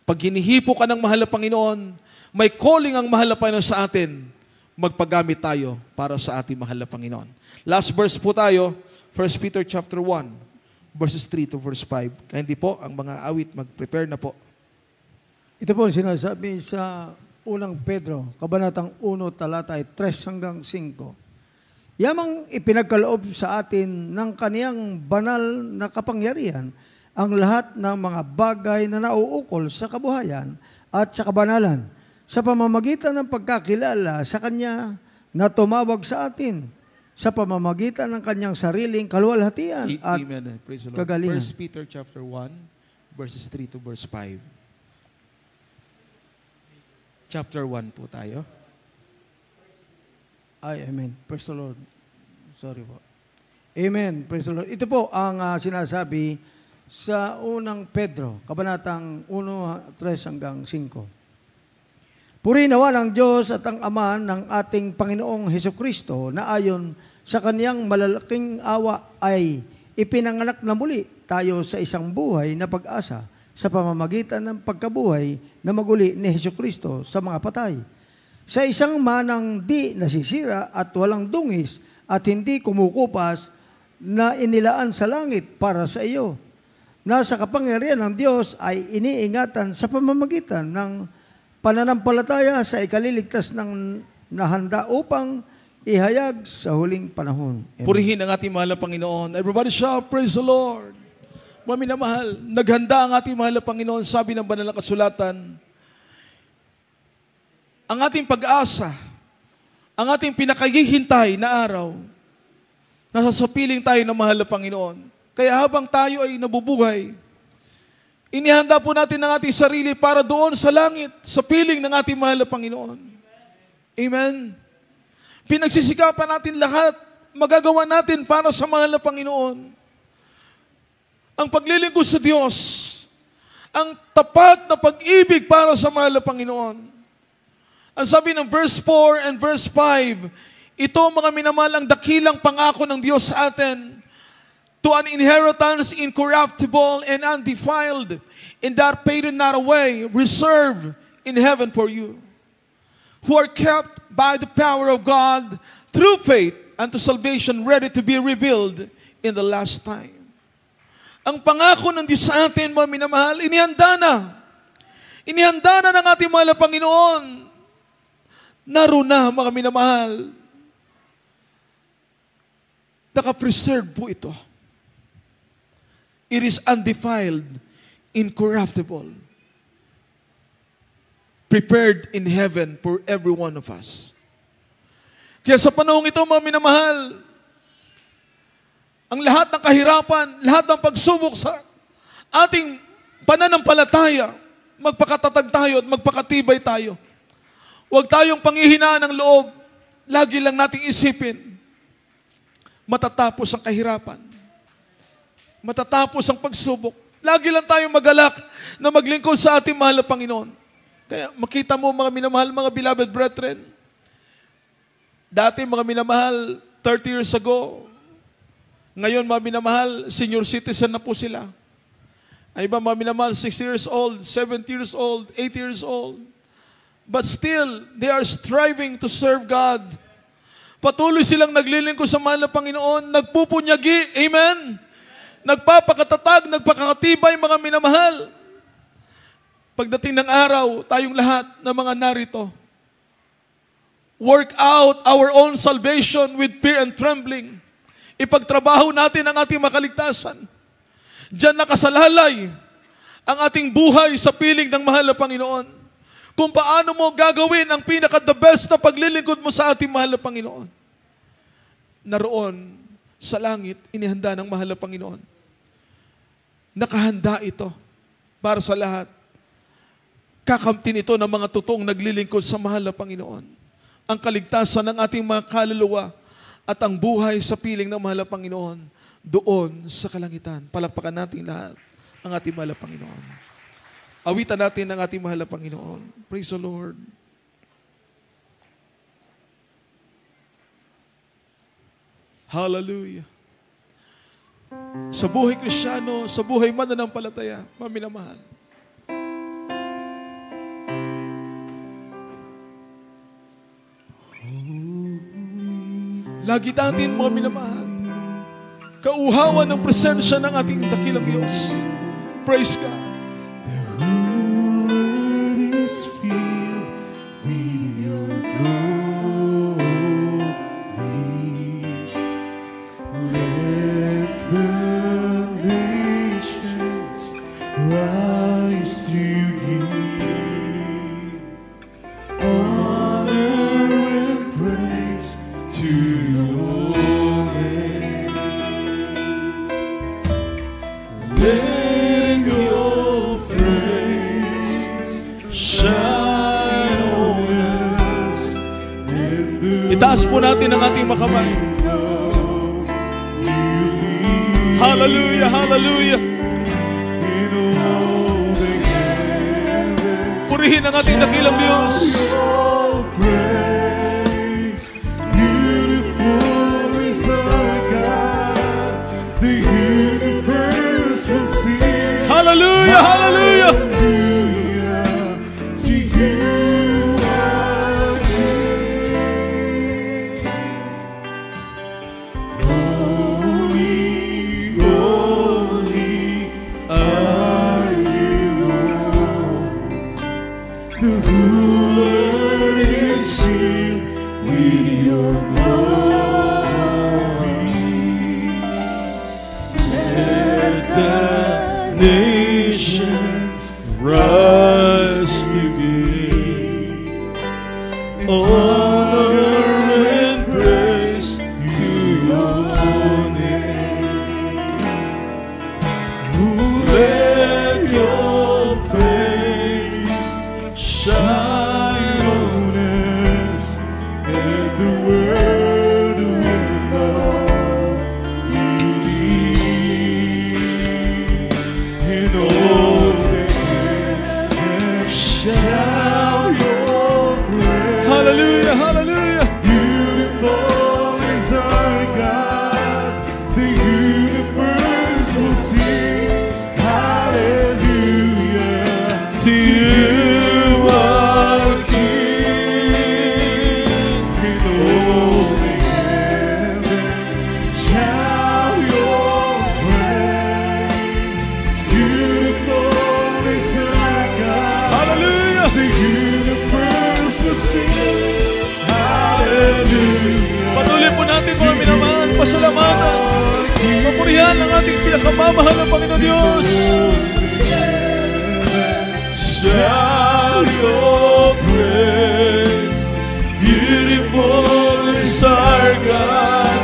Pag hinihipo ka ng mahal na Panginoon, may calling ang mahal na Panginoon sa atin, magpagamit tayo para sa ating mahal na Panginoon. Last verse po tayo, 1 Peter chapter 1, verses 3 to verse 5. Kaya hindi po, ang mga awit, mag-prepare na po. Ito po ang sinasabi sa unang Pedro, kabanatang 1, talata 3 hanggang 5. Yamang ipinagkaloob sa atin ng kaniyang banal na kapangyarihan ang lahat ng mga bagay na nauukol sa kabuhayan at sa kabanalan sa pamamagitan ng pagkakilala sa Kanya na tumawag sa atin sa pamamagitan ng Kanyang sariling kaluwalhatian at Amen. Praise the Lord. kagalingan. 1 Peter chapter 1, verses 3 to verse 5. Chapter 1 po tayo. Ay, amen. Praise the Lord. Sorry po. Amen. Praise the Lord. Ito po ang sinasabi sa unang Pedro, kabanatang 1, 3 hanggang 5. Purihin nawa ng Diyos at ang Ama ng ating Panginoong Hesukristo na ayon sa kaniyang malalaking awa ay ipinanganak na muli tayo sa isang buhay na pag-asa sa pamamagitan ng pagkabuhay na maguli ni Hesukristo sa mga patay. Sa isang manang di nasisira at walang dungis at hindi kumukupas na inilaan sa langit para sa iyo, na sa kapangyarihan ng Diyos ay iniingatan sa pamamagitan ng pananampalataya sa ikaliligtas ng nahanda upang ihayag sa huling panahon. Amen. Purihin ang ating mahal na Panginoon. Everybody shout, praise the Lord. Mga minamahal, naghanda ang ating mahal na Panginoon, sabi ng banal na kasulatan, ang ating pag-asa, ang ating pinakahihintay na araw, nasa sa piling tayo ng mahal na Panginoon. Kaya habang tayo ay nabubuhay, inihanda po natin ang ating sarili para doon sa langit, sa piling ng ating mahal na Panginoon. Amen. Pinagsisikapan natin lahat, magagawa natin para sa mahal na Panginoon. Ang paglilingkod sa Diyos, ang tapat na pag-ibig para sa mahal na Panginoon. Ang sabi ng verse 4 and verse 5, ito mga minamahal ang dakilang pangako ng Diyos sa atin, to an inheritance incorruptible and undefiled, and that fadeth not away, reserved in heaven for you, who are kept by the power of God through faith unto salvation, ready to be revealed in the last time. Ang pangako ng Diyos sa atin, mga minamahal, inihanda na. Inihanda na ng ating mahal na Panginoon. Naroon na, mga minamahal. Naka-preserve po ito. It is undefiled, incorruptible, prepared in heaven for every one of us. Kaya sa panahong ito, mga minamahal, ang lahat ng kahirapan, lahat ng pagsubok sa ating pananampalataya, magpakatatag tayo at magpakatibay tayo. Huwag tayong panghihinaan ng loob. Lagi lang nating isipin, matatapos ang kahirapan. Matatapos ang pagsubok. Lagi lang tayong magalak na maglingkod sa ating mahal na Panginoon. Kaya makita mo mga minamahal, mga beloved brethren, dati mga minamahal, 30 years ago, ngayon mga minamahal, senior citizen na po sila. Ay iba mga minamahal, 60 years old, 70 years old, 80 years old. But still, they are striving to serve God. Patuloy silang naglilingkod sa mahal na Panginoon, nagpupunyagi, amen? Nagpapakatatag, nagpakakatibay, mga minamahal. Pagdating ng araw, tayong lahat na mga narito, work out our own salvation with fear and trembling. Ipagtrabaho natin ang ating makaligtasan. Diyan nakasalalay ang ating buhay sa piling ng mahal na Panginoon. Kung paano mo gagawin ang pinaka-the best na paglilingkod mo sa ating mahal na Panginoon. Naroon sa langit, inihanda ng mahal na Panginoon nakahanda ito para sa lahat. Kakamtin ito ng mga totoong naglilingkod sa mahal na Panginoon. Ang kaligtasan ng ating mga kaluluwa at ang buhay sa piling ng mahal na Panginoon doon sa kalangitan. Palakpakan natin lahat ang ating mahal na Panginoon. Awitan natin ang ating mahal na Panginoon. Praise the Lord. Hallelujah. Sa buhay Kristiyano, sa buhay mananampalataya, maminamahal. Lagi natin mga minamahal. Kauhawan ng presensya ng ating dakilang Diyos. Praise God. Itaas po natin ang ating makamay. Hallelujah, hallelujah. Purihin ang ating dakilang Diyos. Hallelujah, hallelujah. Nations rise to give honor and praise to your name. Let your face shine on us, and the world will know you. In all the earth shall your praise. Hallelujah, hallelujah. Beautiful is our God. The universe will sing hallelujah to you, our King. In all the heaven shall your praise. Beautiful is our God. Hallelujah. The universe will sing hallelujah. Patuloy po natin mga minamahal, pasalamatan, papurihan ang ating pinakamamahal na Panginoon Diyos. Shout your praise. Beautiful is our God.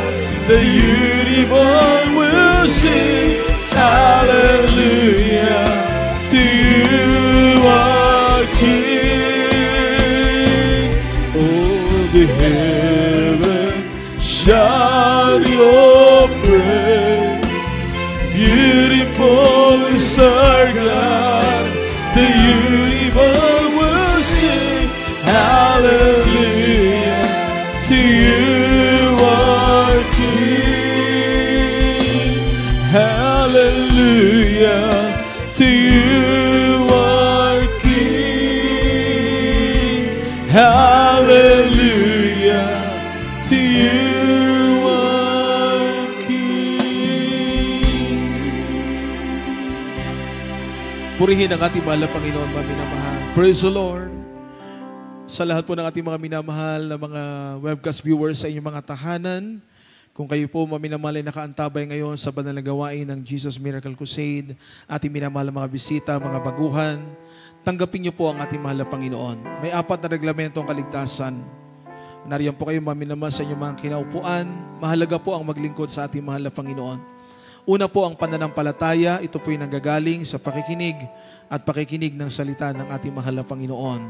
The universe will sing hallelujah to you, our King. Oh, the heaven shout your praise. Beautiful is our God. The universe will sing hallelujah to you, our King. Hallelujah to you, our King. Hallelujah to you, our King. Purihin ang ating mahal na Panginoon, mga minamahal. Praise the Lord. Sa lahat po ng ating mga minamahal na mga webcast viewers sa inyong mga tahanan, kung kayo po maminamahal ay nakaantabay ngayon sa banal na gawain ng Jesus Miracle Crusade, ating minamahal na mga bisita, mga baguhan, tanggapin niyo po ang ating mahal na Panginoon. May 4 na reglamento ang kaligtasan. Nariyan po kayo maminamahal sa inyong mga kinaupuan. Mahalaga po ang maglingkod sa ating mahal na Panginoon. Una po ang pananampalataya, ito po'y nanggagaling sa pakikinig at pakikinig ng salita ng ating mahal na Panginoon.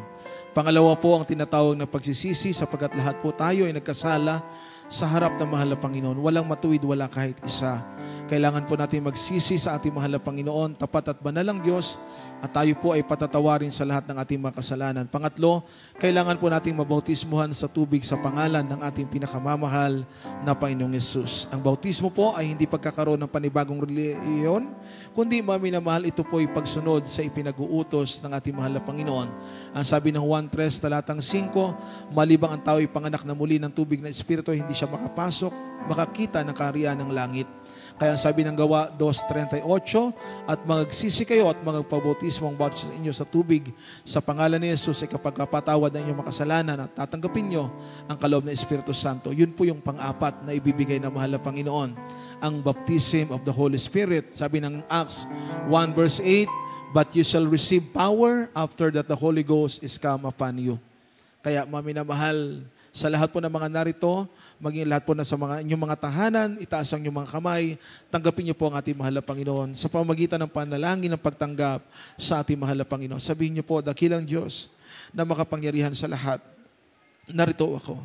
Pangalawa po ang tinatawag na pagsisisi, sapagkat lahat po tayo ay nagkasala sa harap ng mahal na Panginoon. Walang matuwid, wala kahit isa. Kailangan po natin magsisi sa ating mahal na Panginoon, tapat at banal ang Diyos, at tayo po ay patatawarin sa lahat ng ating mga kasalanan. Pangatlo, kailangan po nating mabautismuhan sa tubig sa pangalan ng ating pinakamamahal na Panginoong Yesus. Ang bautismo po ay hindi pagkakaroon ng panibagong reliyon, kundi maminamahal, ito po ay pagsunod sa ipinag-uutos ng ating mahal na Panginoon. Ang sabi ng 1:3 talatang 5, malibang ang tao ay panganak na muli ng tubig na Espiritu, hindi siya makapasok, makakita ng kaharian ng langit. Kaya ang sabi ng Gawa 2:38, at magsisi kayo at magpabautismo ang bawat sa inyo sa tubig sa pangalan ni Jesus, ay kapag kapatawad ng inyong makasalanan at tatanggapin nyo ang kaloob ng Espiritu Santo. Yun po yung pang-apat na ibibigay ng mahal na Panginoon, ang baptism of the Holy Spirit. Sabi ng Acts 1:8, but you shall receive power after that the Holy Ghost is come upon you. Kaya maminamahal, sa lahat po ng mga narito, maging lahat po na sa mga inyong mga tahanan, itaas ang inyong mga kamay, tanggapin niyo po ang ating mahal na Panginoon sa pamamagitan ng panalangin ng pagtanggap sa ating mahal na Panginoon. Sabihin niyo po, dakilang Diyos na makapangyarihan sa lahat, narito ako,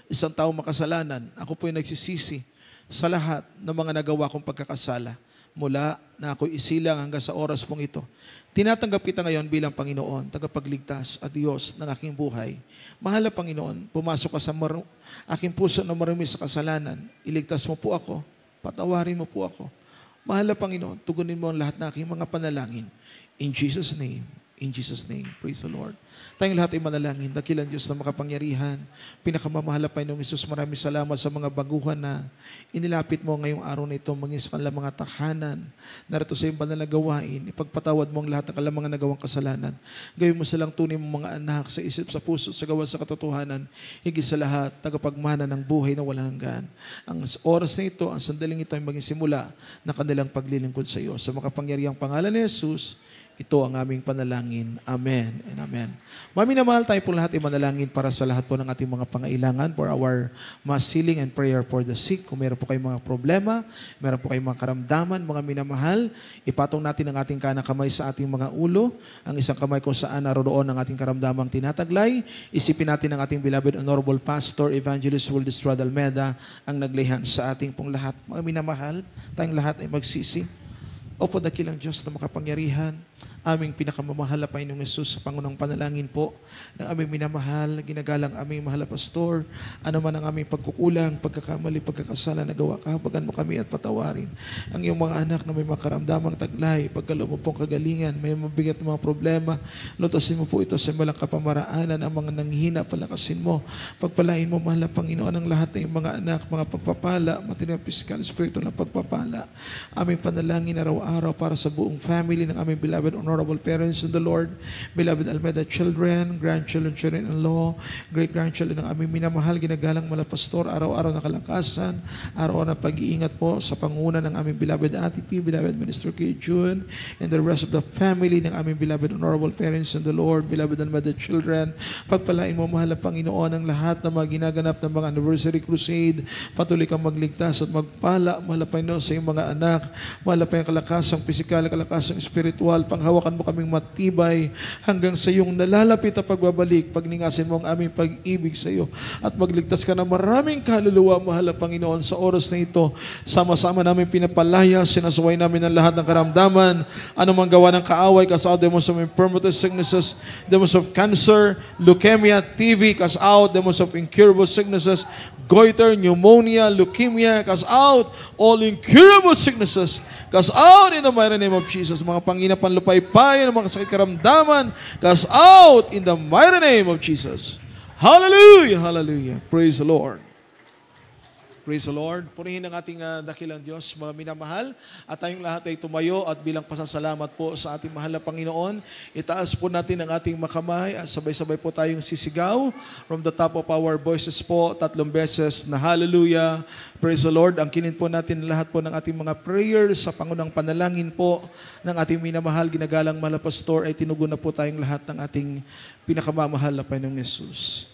isang taong makasalanan, ako po ay nagsisisi sa lahat ng mga nagawa kong pagkakasala mula na ako'y isilang hanggang sa oras pong ito. Tinatanggap kita ngayon bilang Panginoon, tagapagligtas at Diyos ng aking buhay. Mahal na Panginoon, pumasok ka sa aking puso na marumi sa kasalanan. Iligtas mo po ako, patawarin mo po ako. Mahal na Panginoon, tugunin mo ang lahat ng aking mga panalangin. In Jesus' name. In Jesus' name. Praise the Lord. Tayong lahat ay manalangin. Dakilang Diyos na makapangyarihan. Pinakamamahal na Panginoong Hesus, maraming salamat sa mga baguhan na inilapit mo ngayong araw na ito, maging sa kanilang mga tahanan. Narito sa iyong banal na gawain. Ipagpatawad mo ang lahat ng kanilang mga nagawang kasalanan. Gawin mo silang tunay mong mga anak sa isip, sa puso, sa gawa, sa katotohanan. Higit sa lahat, tagapagmana ng buhay na walang hanggan. Ang oras na ito, ang sandaling ito ay maging simula na kanilang paglilingkod sa iyo. Sa makapangyarihang pangalan ni Jesus, ito ang aming panalangin. Amen and amen. Maminamahal, tayo po lahat ay manalangin para sa lahat po ng ating mga pangailangan for our mass healing and prayer for the sick. Kung meron po kayong mga problema, meron po kayong mga karamdaman, mga minamahal, ipatong natin ang ating kanang kamay sa ating mga ulo, ang isang kamay kung saan naroon ang ating karamdamang tinataglay. Isipin natin ang ating beloved Honorable Pastor Evangelist Wildis Almeda ang naglihan sa ating pong lahat. Mga minamahal, tayong lahat ay magsisi. Opo, dakilang Diyos na makapangyarihan, aming pinakamamahal na Panginoong Hesus, sa pangunang panalangin po ng aming minamahal, ginagalang aming mahal na pastor, ano man ang aming pagkukulang, pagkakamali, pagkakasala na gawa, kahabagan mo kami at patawarin. Ang iyong mga anak na may makaramdamang taglay, pagkaloob mo pong kagalingan, may mabigat mga problema, lutasin mo po ito sa malang kapamaraanan, ang mga nanghihina, palakasin mo, pagpalain mo, mahal na Panginoon, ang lahat ng iyong mga anak, mga pagpapala, material, physical, spiritual na pagpapala. Aming panalangin araw-araw para sa buong family ng aming beloved honorable parents in the Lord, beloved Almeda children, grandchildren, children-in-law, great-grandchildren ng aming minamahal, ginagalang mala pastor, araw-araw na kalakasan, araw-araw na pag-iingat po sa panguna ng aming beloved Ate P, beloved Minister K. June, and the rest of the family ng aming beloved honorable parents in the Lord, beloved Almeda children. Pagpalain mo, mahal na Panginoon, ang lahat ng mga ginaganap ng mga anniversary crusade, patuloy kang magligtas at magpala, mahal na Panginoon, sa iyong mga anak, mahal na Panginoon, kalakasang pisikal, kalakasang spiritual, panghawakan mo kaming matibay hanggang sa iyong nalalapit na pagbabalik, pagningasin mo ang aming pag-ibig sa iyo at magligtas ka na maraming kaluluwa, mahal na Panginoon. Sa oras na ito, sama-sama namin pinapalaya, sinasuway namin ang lahat ng karamdaman, anumang gawa ng kaaway, cast out demons of infirmities, sicknesses, demons of cancer, leukemia, TB, cast out demons of incurable sicknesses, goiter, pneumonia, leukemia, cast out all incurable sicknesses, cast out in the mighty name of Jesus. Mga Panginoon, panlupay-pay ng mga sakit karamdaman, cast out in the mighty name of Jesus. Hallelujah! Hallelujah! Praise the Lord. Praise the Lord. Purihin ang ating dakilang Diyos, mga minamahal. At tayong lahat ay tumayo at bilang pasasalamat po sa ating mahal na Panginoon, itaas po natin ang ating makamay at sabay-sabay po tayong sisigaw from the top of our voices po, 3 beses na hallelujah. Praise the Lord. Ang kinin po natin lahat po ng ating mga prayers sa pangunang panalangin po ng ating minamahal, ginagalang mahal na pastor, ay tinugon na po tayong lahat ng ating pinakamamahal na Panginoong Yesus.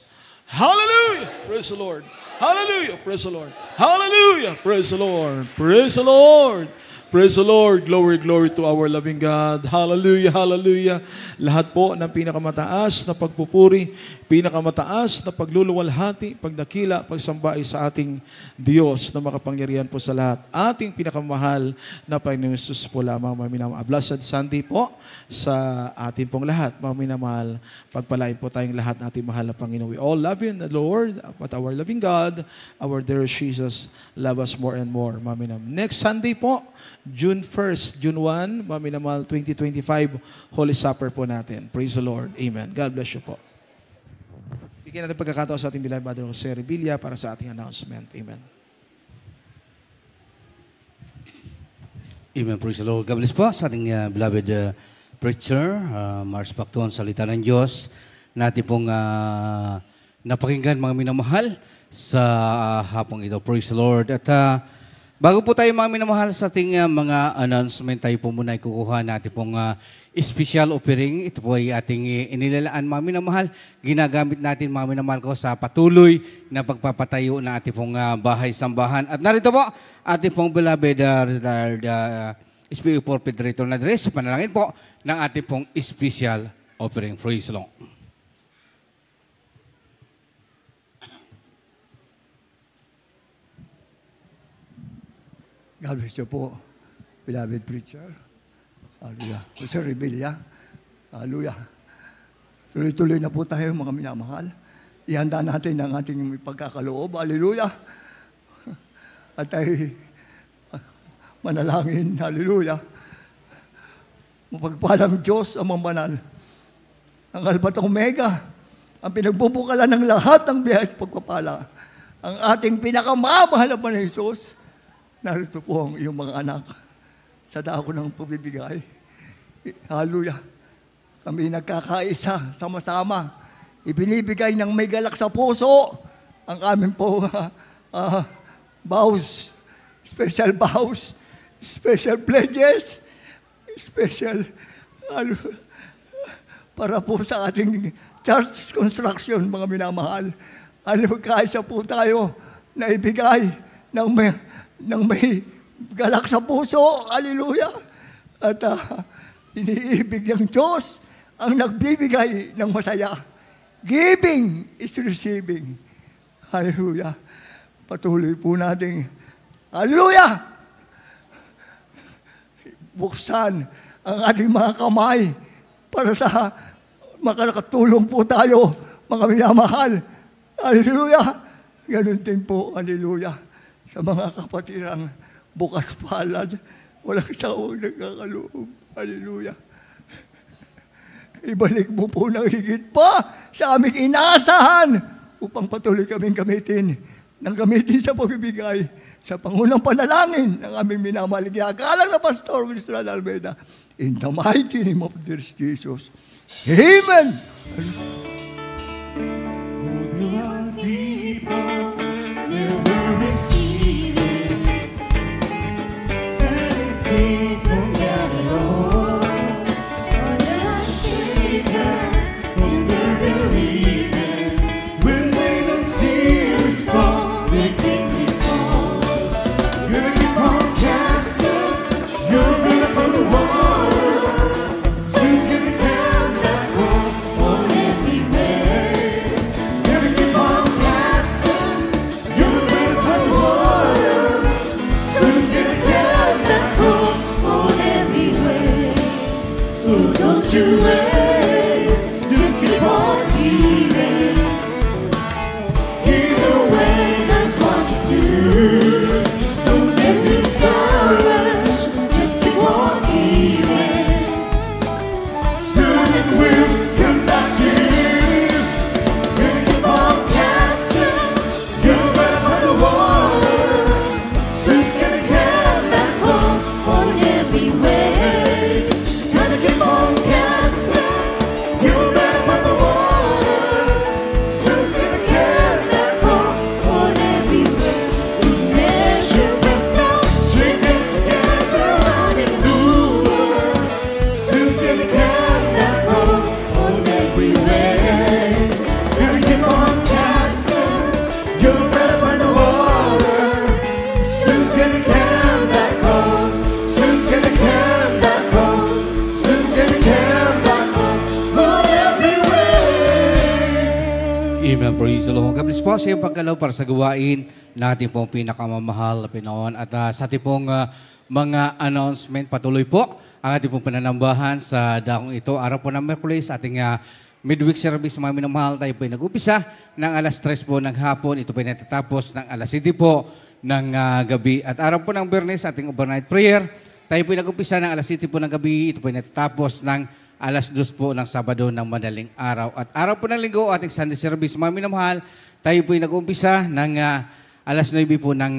Hallelujah! Praise the Lord. Hallelujah! Praise the Lord. Hallelujah! Praise the Lord. Praise the Lord. Praise the Lord. Glory, glory to our loving God. Hallelujah, hallelujah. Lahat po ng pinakamataas na pagpupuri, pinakamataas na pagluluwalhati, pagdakila, pagsamba ay sa ating Diyos na makapangyarihan po sa lahat. Ating pinakamahal na Panginoon Jesus po lamang, mga minamahal. Blessed Sunday po sa atin pong lahat, mga minamahal. Pagpalain po tayong lahat ng ating mahal na Panginoon. We all love you, the Lord, but our loving God, our dear Jesus, love us more and more, mga minamahal. Next Sunday po, June 1st, June 1, mga minamahal, 2025, Holy Supper po natin. Praise the Lord. Amen. God bless you po. Bigyan natin pagkakataon sa ating beloved Brother Jose Revilla para sa ating announcement. Amen. Amen. Praise the Lord. God bless po sa ating beloved preacher, Mars Pacton, salita ng Diyos. Natin pong napakinggan, mga minamahal, sa hapong ito. Praise the Lord. At bago po tayo, mga minamahal, sa ating mga announcement, tayo po muna ikukuha natin pong special offering. Ito po ay ating inilalaan, mga minamahal. Ginagamit natin, mga minamahal ko, sa patuloy na pagpapatayo ng ating pong bahay-sambahan. At narito po, ating pong beloved SPO Federator na address, panalangin po ng ating pong special offering. Praise the Lord. God bless you po, beloved preacher. Hallelujah. Jose Revilla. Hallelujah. Tuloy-tuloy na po tayo, mga minamahal. Ihanda natin ang ating pagkakaloob. Hallelujah. At tayo manalangin. Hallelujah. Mapagpalang Diyos ang mamanal. Ang Alpha at Omega. Ang pinagbubukalan ng lahat ng biyaya at pagpapala. Ang ating pinakamamahal na Panginoon Jesus. Narito po ang iyong mga anak sa dako ng pabibigay. Hallelujah. Kami nagkakaisa, sama-sama. Ibinibigay ng may galak sa puso ang aming po vows, special vows, special pledges, special para po sa ating church construction, mga minamahal. Kaisa po tayo na ibigay ng may galak sa puso. Hallelujah. At iniibig ng Diyos ang nagbibigay ng masaya. Giving is receiving. Hallelujah. Patuloy po natin. Hallelujah. Buksan ang ating mga kamay para sa makakatulong po tayo, mga minamahal. Hallelujah. Ganun din po. Hallelujah. Sa mga kapatirang bukas palad, walang sawang nagkakaloob. Hallelujah. Ibalik mo po ng higit pa sa aming inaasahan upang patuloy kaming gamitin sa pagbibigay sa pangunang panalangin ng aming minamahal. Ginagalang na Pastor Wilson Almeida. In the mighty name of Jesus. Amen. Every Amen. Praise the Lord. God bless po sa iyong pagkalaw para sa gawain natin pong pinakamamahal na Pinoon. At sa ating pong mga announcement, patuloy po ang ating pong pananambahan sa dakong ito. Araw po ng Merkulis, ating midweek service, mga minamahal, tayo po ay nag-upisa ng alas 3 po ng hapon. Ito po ay natatapos ng alas 7 po ng gabi. At araw po ng Biyernes, ating overnight prayer. Tayo po ay nag-upisa ng alas 7 po ng gabi. Ito po ay natatapos ng alas 2 po ng Sabado ng madaling araw. At araw po ng Linggo, ating Sunday service, mga minamahal, tayo po ay nag-umpisa ng alas 9 po ng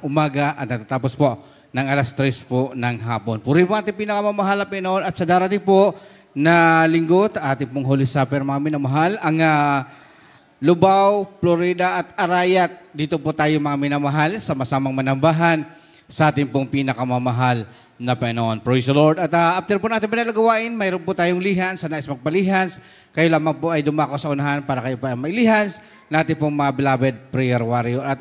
umaga at natatapos po ng alas 3 po ng hapon. Puri po ating pinakamamahal na Pinoon at sa darating po na linggo, ating pong Holy Supper, mga minamahal, ang Lubao, Florida at Arayat. Dito po tayo, mga minamahal, sa masamang manambahan sa ating pong pinakamamahal na Panginoon. Praise the Lord. At after po natin pinalagawain, mayroon po tayong lihans, sa nais magpalihans. Kayo lamang po ay dumako sa unahan para kayo pa may lihans natin pong mga beloved prayer warrior. At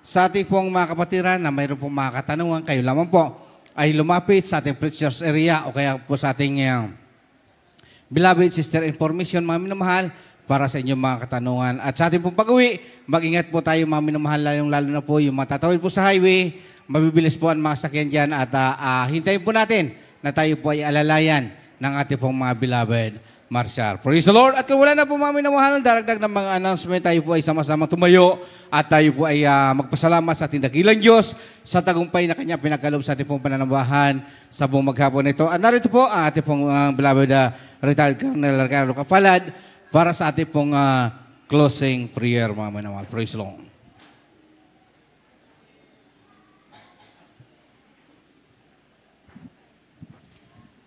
sa ating pong mga kapatiran na mayroon pong mga katanungan, kayo lamang po ay lumapit sa ating preachers area o kaya po sa ating beloved sister information, mga minamahal, para sa inyong mga katanungan. At sa ating pong pag-uwi, mag-ingat po tayo, mga minamahal, lalo na po yung matatawid po sa highway. Mabibilis po ang mga sakyan dyan at hintayin po natin na tayo po ay alalayan ng ating pong mga beloved marsyal. Praise the Lord. At kung wala na po, mga minamahal, daragdag ng mga announcement, tayo po ay sama-sama tumayo at tayo po ay magpasalamat sa ating dakilang Diyos sa tagumpay na Kanya pinagkaloob sa ating pong pananambahan sa buong maghapon ito. At narito po ang ating pong beloved retired Colonel Ricardo Kapalad para sa ating pong closing prayer, mga minamahal. Praise the Lord.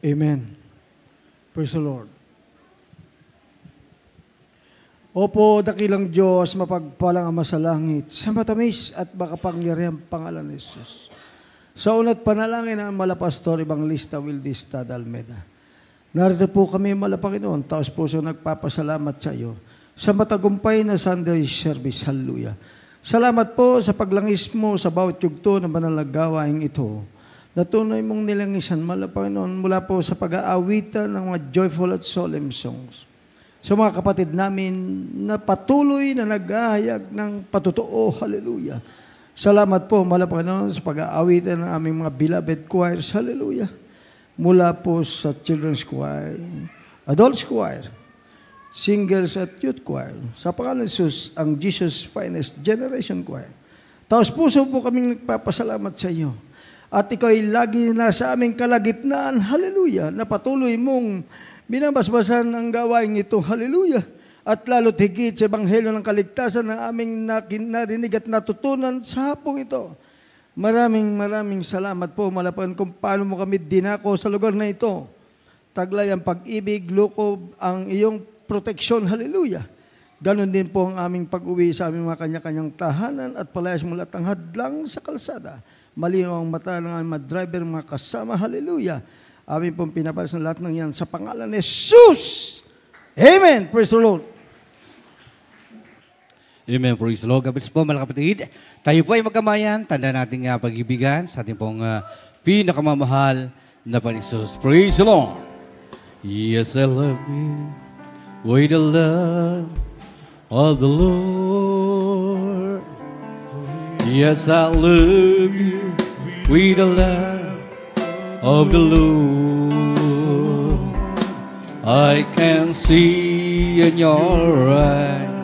Amen. Praise the Lord. Opo, dakilang Diyos, mapagpalang Ama sa langit, sa matamis at makapangyarihang pangalan ni Jesus. Sa una't panalangin ng Malapastor Evangelista Wildis Tad Almeda. Narito po kami, Malapanginoon, taos puso nagpapasalamat sa iyo sa matagumpay na Sunday service. Hallelujah. Salamat po sa paglangis mo sa bawat yugto ng banal na gawain ito. Natunay mong nilangisan, Malapanginoon, mula po sa pag-aawitan ng mga joyful at solemn songs. Sa mga kapatid namin na patuloy na naghahayag ng patotoo, hallelujah. Salamat po, Malapanginoon, sa pag-aawitan ng aming mga beloved choirs, hallelujah. Mula po sa children's choir, adults choir, singles at youth choir. Sa pangalan ni Jesus, ang Jesus Finest Generation Choir. Taos puso po kaming nagpapasalamat sa iyo. At ikaw ay lagi nasa aming kalagitnaan, hallelujah, na patuloy mong binabasbasan ang gawain ito, hallelujah. At lalo't higit sa ebanghelyo ng kaligtasan ng aming narinig at natutunan sa hapong ito. Maraming salamat po, Malapanginoon, kung paano mo kami dinako sa lugar na ito. Taglay ang pag-ibig, lukob, ang iyong proteksyon, hallelujah. Ganon din po ang aming pag-uwi sa aming mga kanya-kanyang tahanan at palayas mo lahat ng hadlang sa kalsada. Malinaw ang mata ng aming mga driver, mga kasama, hallelujah. Amin pong pinapalas ng lahat ng yan sa pangalan ni Jesus. Amen. Praise the Lord. Amen. Praise the Lord. God bless po, mga kapatid. Tayo po ay magkamayan. Tanda nating pag-ibigan sa ating pong pinakamamahal na Panginoon. Praise the Lord. Yes, I love you with the love of the Lord. Yes, I love you with the love of the Lord. I can see in your eyes